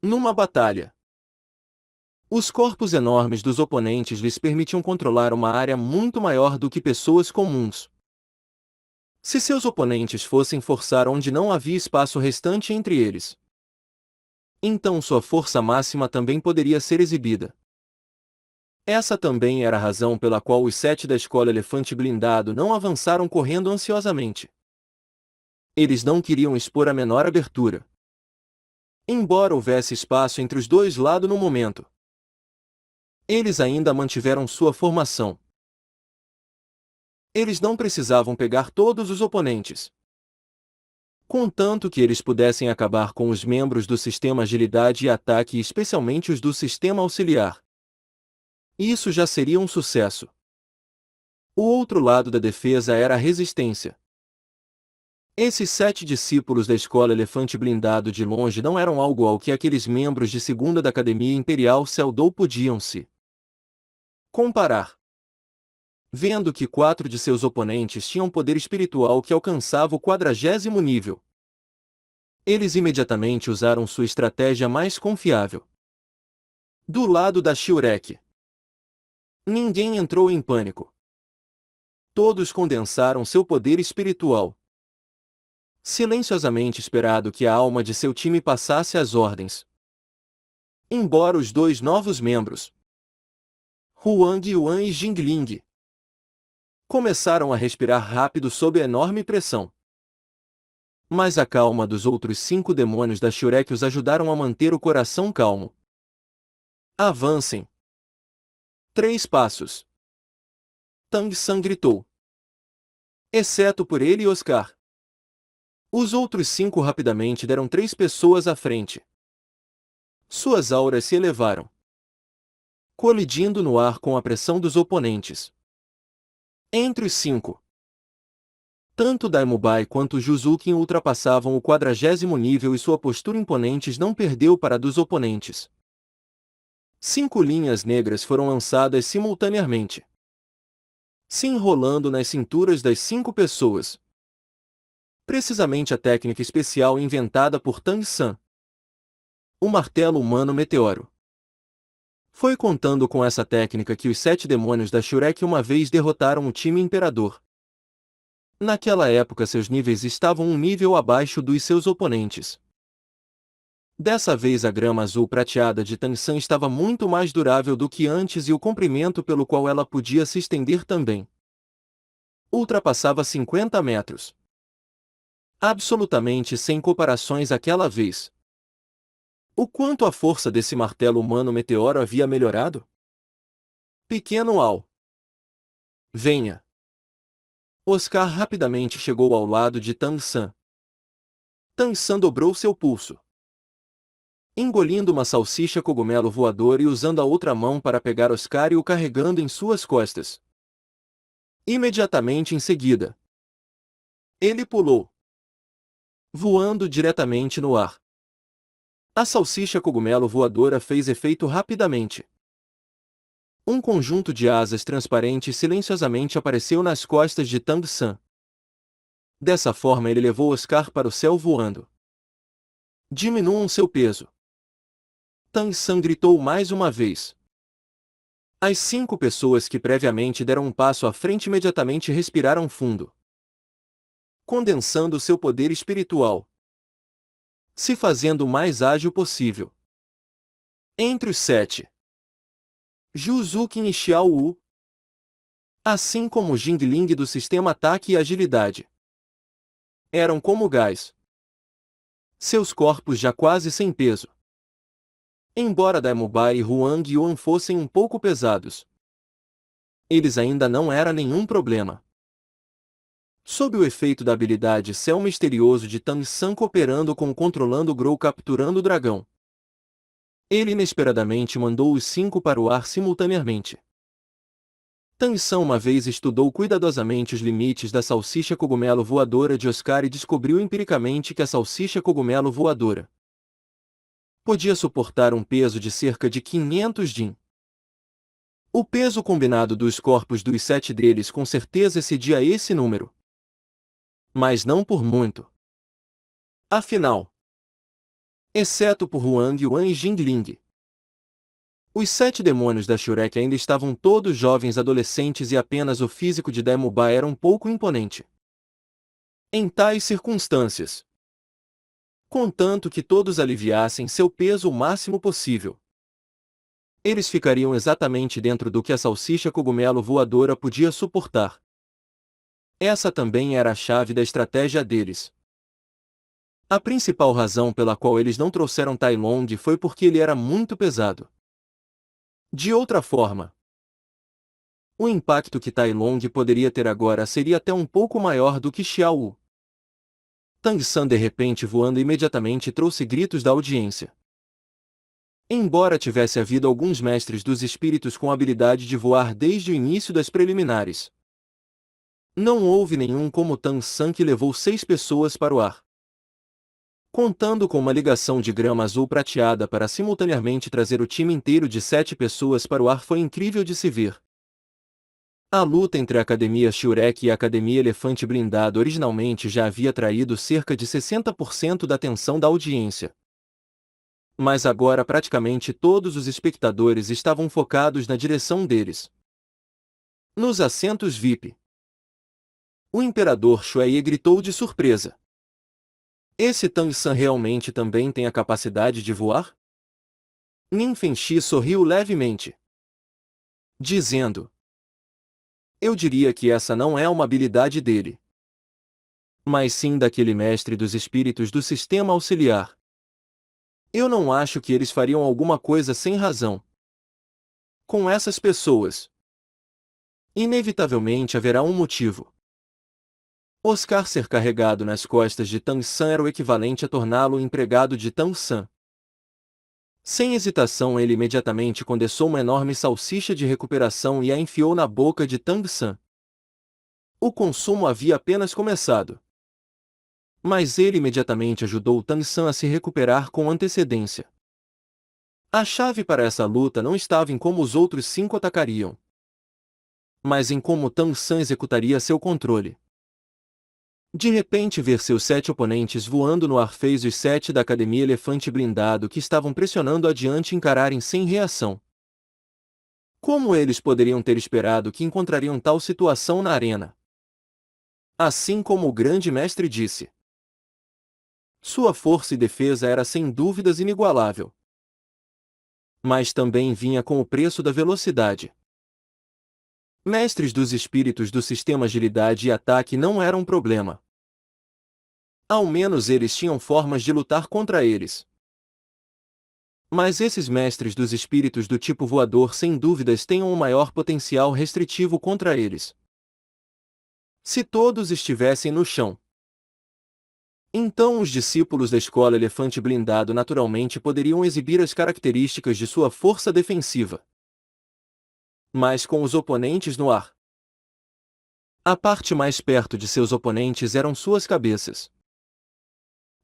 Numa batalha, os corpos enormes dos oponentes lhes permitiam controlar uma área muito maior do que pessoas comuns. Se seus oponentes fossem forçar onde não havia espaço restante entre eles, então sua força máxima também poderia ser exibida. Essa também era a razão pela qual os 7 da escola Elefante Blindado não avançaram correndo ansiosamente. Eles não queriam expor a menor abertura, embora houvesse espaço entre os dois lados no momento. Eles ainda mantiveram sua formação. Eles não precisavam pegar todos os oponentes, contanto que eles pudessem acabar com os membros do sistema Agilidade e Ataque e especialmente os do sistema Auxiliar. Isso já seria um sucesso. O outro lado da defesa era a resistência. Esses 7 discípulos da escola Elefante Blindado de longe não eram algo ao que aqueles membros de segunda da Academia Imperial Seldou podiam se comparar. Vendo que 4 de seus oponentes tinham poder espiritual que alcançava o 40º nível, eles imediatamente usaram sua estratégia mais confiável. Do lado da Shurek, ninguém entrou em pânico. Todos condensaram seu poder espiritual. Silenciosamente esperado que a alma de seu time passasse as ordens. Embora os 2 novos membros, Huang Yuan e Jingling, começaram a respirar rápido sob a enorme pressão. Mas a calma dos outros 5 demônios da Shurek os ajudaram a manter o coração calmo. Avancem! 3 passos! Tang San gritou. Exceto por ele e Oscar. Os outros 5 rapidamente deram 3 pessoas à frente. Suas auras se elevaram, colidindo no ar com a pressão dos oponentes. Entre os 5, tanto Daemubai quanto Zhu Qin ultrapassavam o 40º nível e sua postura imponente não perdeu para a dos oponentes. 5 linhas negras foram lançadas simultaneamente, se enrolando nas cinturas das 5 pessoas. Precisamente a técnica especial inventada por Tang San, o martelo humano meteoro. Foi contando com essa técnica que os 7 demônios da Shurek uma vez derrotaram o time imperador. Naquela época seus níveis estavam um nível abaixo dos seus oponentes. Dessa vez a grama azul prateada de Tang San estava muito mais durável do que antes e o comprimento pelo qual ela podia se estender também ultrapassava 50 metros. Absolutamente sem comparações aquela vez. O quanto a força desse martelo humano meteoro havia melhorado? Pequeno Al. Venha. Oscar rapidamente chegou ao lado de Tang San. Tang San dobrou seu pulso, engolindo uma salsicha cogumelo voador e usando a outra mão para pegar Oscar e o carregando em suas costas. Imediatamente em seguida, ele pulou, voando diretamente no ar. A salsicha cogumelo voadora fez efeito rapidamente. Um conjunto de asas transparentes silenciosamente apareceu nas costas de Tang San. Dessa forma ele levou Oscar para o céu voando. Diminuam seu peso. Tang San gritou mais uma vez. As 5 pessoas que previamente deram um passo à frente imediatamente respiraram fundo, condensando seu poder espiritual, se fazendo o mais ágil possível. Entre os 7, Zhu Zuqin e Xiao Wu, assim como Jing Ling do sistema ataque e agilidade, eram como gás. Seus corpos já quase sem peso. Embora Daimubai e Huang Yuan fossem um pouco pesados, eles ainda não eram nenhum problema. Sob o efeito da habilidade Céu Misterioso de Tang San cooperando com Controlando Grou capturando o dragão, ele inesperadamente mandou os 5 para o ar simultaneamente. Tang San uma vez estudou cuidadosamente os limites da salsicha cogumelo voadora de Oscar e descobriu empiricamente que a salsicha cogumelo voadora podia suportar um peso de cerca de 500 din. O peso combinado dos corpos dos 7 deles com certeza excedia esse número. Mas não por muito. Afinal, exceto por Huang Yuan e Jing Ling, os 7 demônios da Shurek ainda estavam todos jovens adolescentes e apenas o físico de Daimuba era um pouco imponente. Em tais circunstâncias, contanto que todos aliviassem seu peso o máximo possível, eles ficariam exatamente dentro do que a salsicha cogumelo voadora podia suportar. Essa também era a chave da estratégia deles. A principal razão pela qual eles não trouxeram Tai Long foi porque ele era muito pesado. De outra forma, o impacto que Tai Long poderia ter agora seria até um pouco maior do que Xiao Wu. Tang San de repente voando imediatamente trouxe gritos da audiência. Embora tivesse havido alguns mestres dos espíritos com habilidade de voar desde o início das preliminares, não houve nenhum como Tang San que levou 6 pessoas para o ar. Contando com uma ligação de grama azul prateada para simultaneamente trazer o time inteiro de 7 pessoas para o ar foi incrível de se ver. A luta entre a Academia Shurek e a Academia Elefante Blindado originalmente já havia atraído cerca de 60% da atenção da audiência. Mas agora praticamente todos os espectadores estavam focados na direção deles. Nos assentos VIP, o Imperador Shuai gritou de surpresa. Esse Tang San realmente também tem a capacidade de voar? Nin Fengxi sorriu levemente, dizendo: eu diria que essa não é uma habilidade dele, mas sim daquele mestre dos espíritos do sistema auxiliar. Eu não acho que eles fariam alguma coisa sem razão. Com essas pessoas, inevitavelmente haverá um motivo. Oscar ser carregado nas costas de Tang San era o equivalente a torná-lo empregado de Tang San. Sem hesitação ele imediatamente condensou uma enorme salsicha de recuperação e a enfiou na boca de Tang San. O consumo havia apenas começado. Mas ele imediatamente ajudou Tang San a se recuperar com antecedência. A chave para essa luta não estava em como os outros 5 atacariam, mas em como Tang San executaria seu controle. De repente ver seus 7 oponentes voando no ar fez os 7 da Academia Elefante Blindado que estavam pressionando adiante encararem sem reação. Como eles poderiam ter esperado que encontrariam tal situação na arena? Assim como o grande mestre disse. Sua força e defesa era sem dúvidas inigualável. Mas também vinha com o preço da velocidade. Mestres dos espíritos do sistema agilidade e ataque não eram um problema. Ao menos eles tinham formas de lutar contra eles. Mas esses mestres dos espíritos do tipo voador sem dúvidas têm um maior potencial restritivo contra eles. Se todos estivessem no chão, então os discípulos da escola Elefante Blindado naturalmente poderiam exibir as características de sua força defensiva. Mas com os oponentes no ar, a parte mais perto de seus oponentes eram suas cabeças.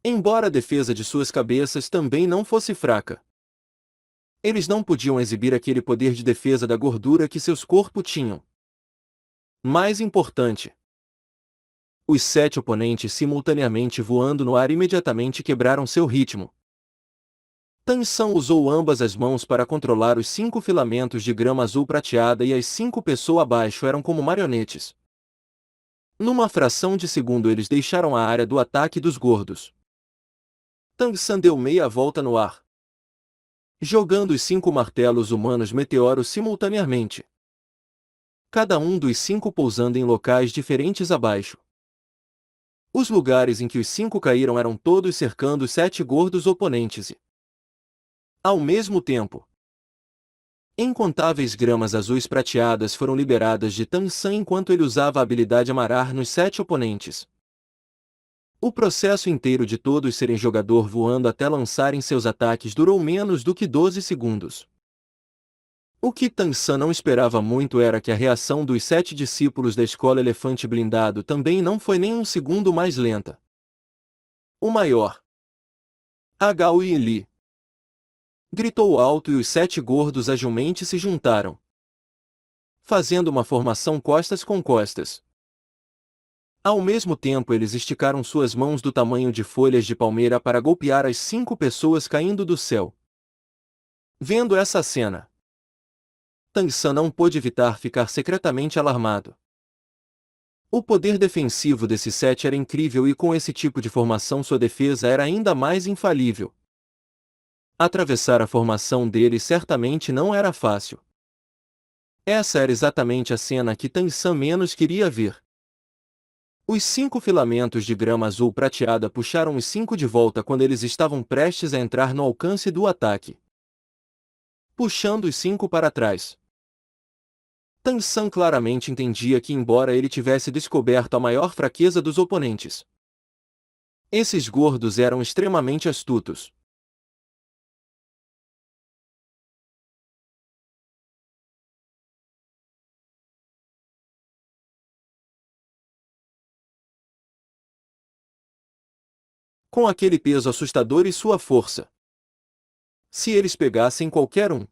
Embora a defesa de suas cabeças também não fosse fraca, eles não podiam exibir aquele poder de defesa da gordura que seus corpos tinham. Mais importante, os 7 oponentes simultaneamente voando no ar imediatamente quebraram seu ritmo. Tang San usou ambas as mãos para controlar os 5 filamentos de grama azul prateada e as 5 pessoas abaixo eram como marionetes. Numa fração de segundo eles deixaram a área do ataque dos gordos. Tang San deu meia volta no ar, jogando os 5 martelos humanos meteoro simultaneamente. Cada um dos 5 pousando em locais diferentes abaixo. Os lugares em que os 5 caíram eram todos cercando os 7 gordos oponentes e, ao mesmo tempo, incontáveis gramas azuis prateadas foram liberadas de Tang San enquanto ele usava a habilidade amarrar nos 7 oponentes. O processo inteiro de todos serem jogador voando até lançarem seus ataques durou menos do que 12 segundos. O que Tang San não esperava muito era que a reação dos 7 discípulos da escola Elefante Blindado também não foi nem um segundo mais lenta. O maior, Hagao Li, gritou alto e os 7 gordos agilmente se juntaram, fazendo uma formação costas com costas. Ao mesmo tempo eles esticaram suas mãos do tamanho de folhas de palmeira para golpear as 5 pessoas caindo do céu. Vendo essa cena, Tang San não pôde evitar ficar secretamente alarmado. O poder defensivo desses 7 era incrível e com esse tipo de formação sua defesa era ainda mais infalível. Atravessar a formação deles certamente não era fácil. Essa era exatamente a cena que Tang San menos queria ver. Os 5 filamentos de grama azul prateada puxaram os 5 de volta quando eles estavam prestes a entrar no alcance do ataque, puxando os 5 para trás. Tang San claramente entendia que embora ele tivesse descoberto a maior fraqueza dos oponentes, esses gordos eram extremamente astutos. Com aquele peso assustador e sua força, se eles pegassem qualquer um,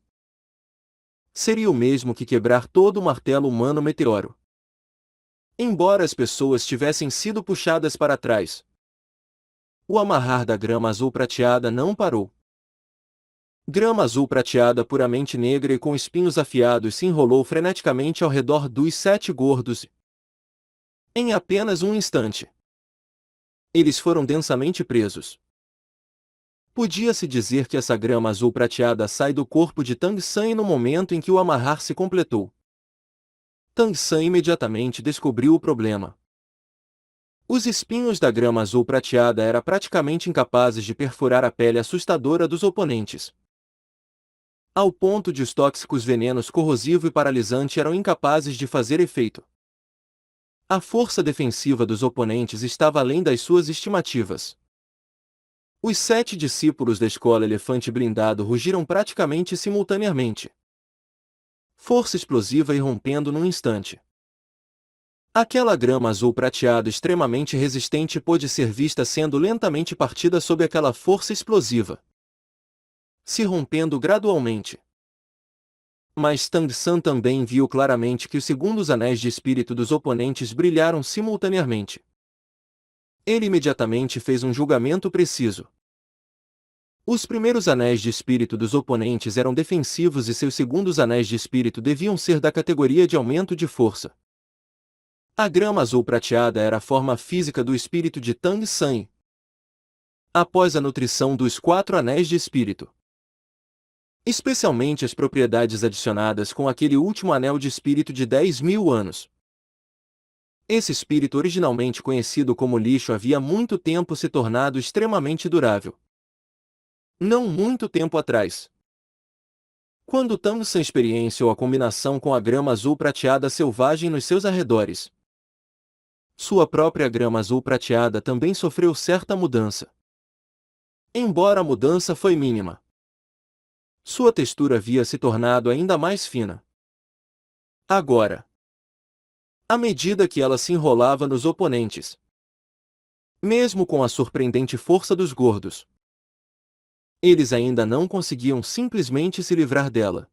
seria o mesmo que quebrar todo o martelo humano meteoro. Embora as pessoas tivessem sido puxadas para trás, o amarrar da grama azul prateada não parou. Grama azul prateada puramente negra e com espinhos afiados se enrolou freneticamente ao redor dos 7 gordos. Em apenas um instante, eles foram densamente presos. Podia-se dizer que essa grama azul prateada sai do corpo de Tang San no momento em que o amarrar se completou. Tang San imediatamente descobriu o problema. Os espinhos da grama azul prateada eram praticamente incapazes de perfurar a pele assustadora dos oponentes, ao ponto de os tóxicos venenos corrosivo e paralisante eram incapazes de fazer efeito. A força defensiva dos oponentes estava além das suas estimativas. Os 7 discípulos da escola Elefante Blindado rugiram praticamente simultaneamente. Força explosiva irrompendo num instante. Aquela grama azul prateado extremamente resistente pôde ser vista sendo lentamente partida sob aquela força explosiva. se rompendo gradualmente. Mas Tang San também viu claramente que os segundos anéis de espírito dos oponentes brilharam simultaneamente. Ele imediatamente fez um julgamento preciso. Os primeiros anéis de espírito dos oponentes eram defensivos e seus segundos anéis de espírito deviam ser da categoria de aumento de força. A grama azul prateada era a forma física do espírito de Tang San. Após a nutrição dos 4 anéis de espírito, especialmente as propriedades adicionadas com aquele último anel de espírito de 10.000 anos. Esse espírito originalmente conhecido como lixo havia muito tempo se tornado extremamente durável. Não muito tempo atrás, quando Tang San experienciou a combinação com a grama azul prateada selvagem nos seus arredores, sua própria grama azul prateada também sofreu certa mudança. Embora a mudança foi mínima, sua textura havia se tornado ainda mais fina. Agora, à medida que ela se enrolava nos oponentes, mesmo com a surpreendente força dos gordos, eles ainda não conseguiam simplesmente se livrar dela.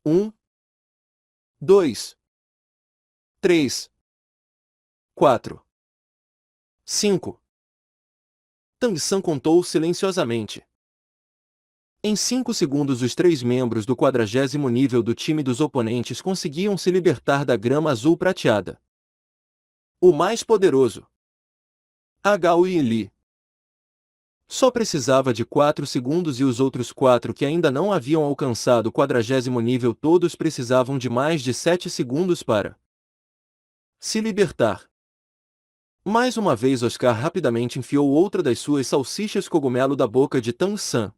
1, 2, 3, 4, 5. Tang San contou silenciosamente. Em 5 segundos os 3 membros do 40º nível do time dos oponentes conseguiam se libertar da grama azul prateada. O mais poderoso, Gao Yinli, só precisava de 4 segundos e os outros 4 que ainda não haviam alcançado o 40º nível todos precisavam de mais de 7 segundos para se libertar. Mais uma vez Oscar rapidamente enfiou outra das suas salsichas cogumelo da boca de Tang San,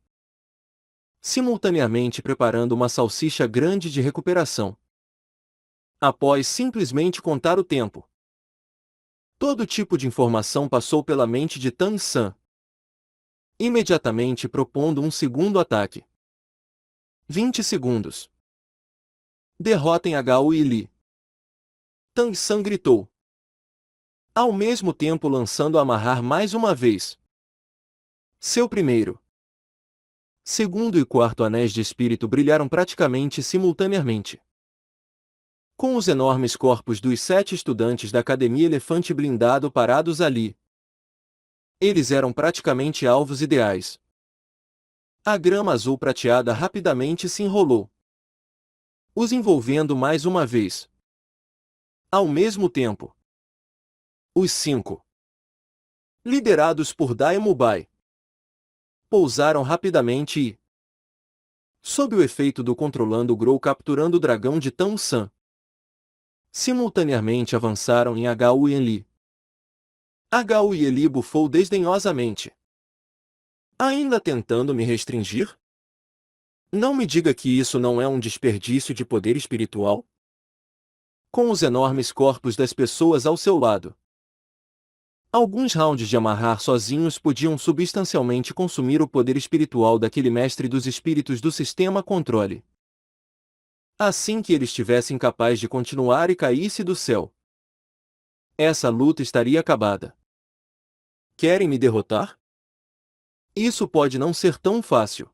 simultaneamente preparando uma salsicha grande de recuperação. Após simplesmente contar o tempo, todo tipo de informação passou pela mente de Tang San, imediatamente propondo um segundo ataque. 20 segundos. Derrotem Gao Yinli. Tang San gritou, ao mesmo tempo lançando a amarrar mais uma vez. Seu primeiro, segundo e quarto anéis de espírito brilharam praticamente simultaneamente. Com os enormes corpos dos 7 estudantes da Academia Elefante Blindado parados ali, eles eram praticamente alvos ideais. A grama azul prateada rapidamente se enrolou, os envolvendo mais uma vez. Ao mesmo tempo, os 5, liderados por Dai Mubai, pousaram rapidamente e, sob o efeito do controlando Grou capturando o dragão de Tang San, simultaneamente avançaram em Gao Yinli. Gao Yinli bufou desdenhosamente. Ainda tentando me restringir? Não me diga que isso não é um desperdício de poder espiritual? Com os enormes corpos das pessoas ao seu lado, alguns rounds de amarrar sozinhos podiam substancialmente consumir o poder espiritual daquele mestre dos espíritos do sistema controle. Assim que ele estivesse incapaz de continuar e caísse do céu, essa luta estaria acabada. Querem me derrotar? Isso pode não ser tão fácil.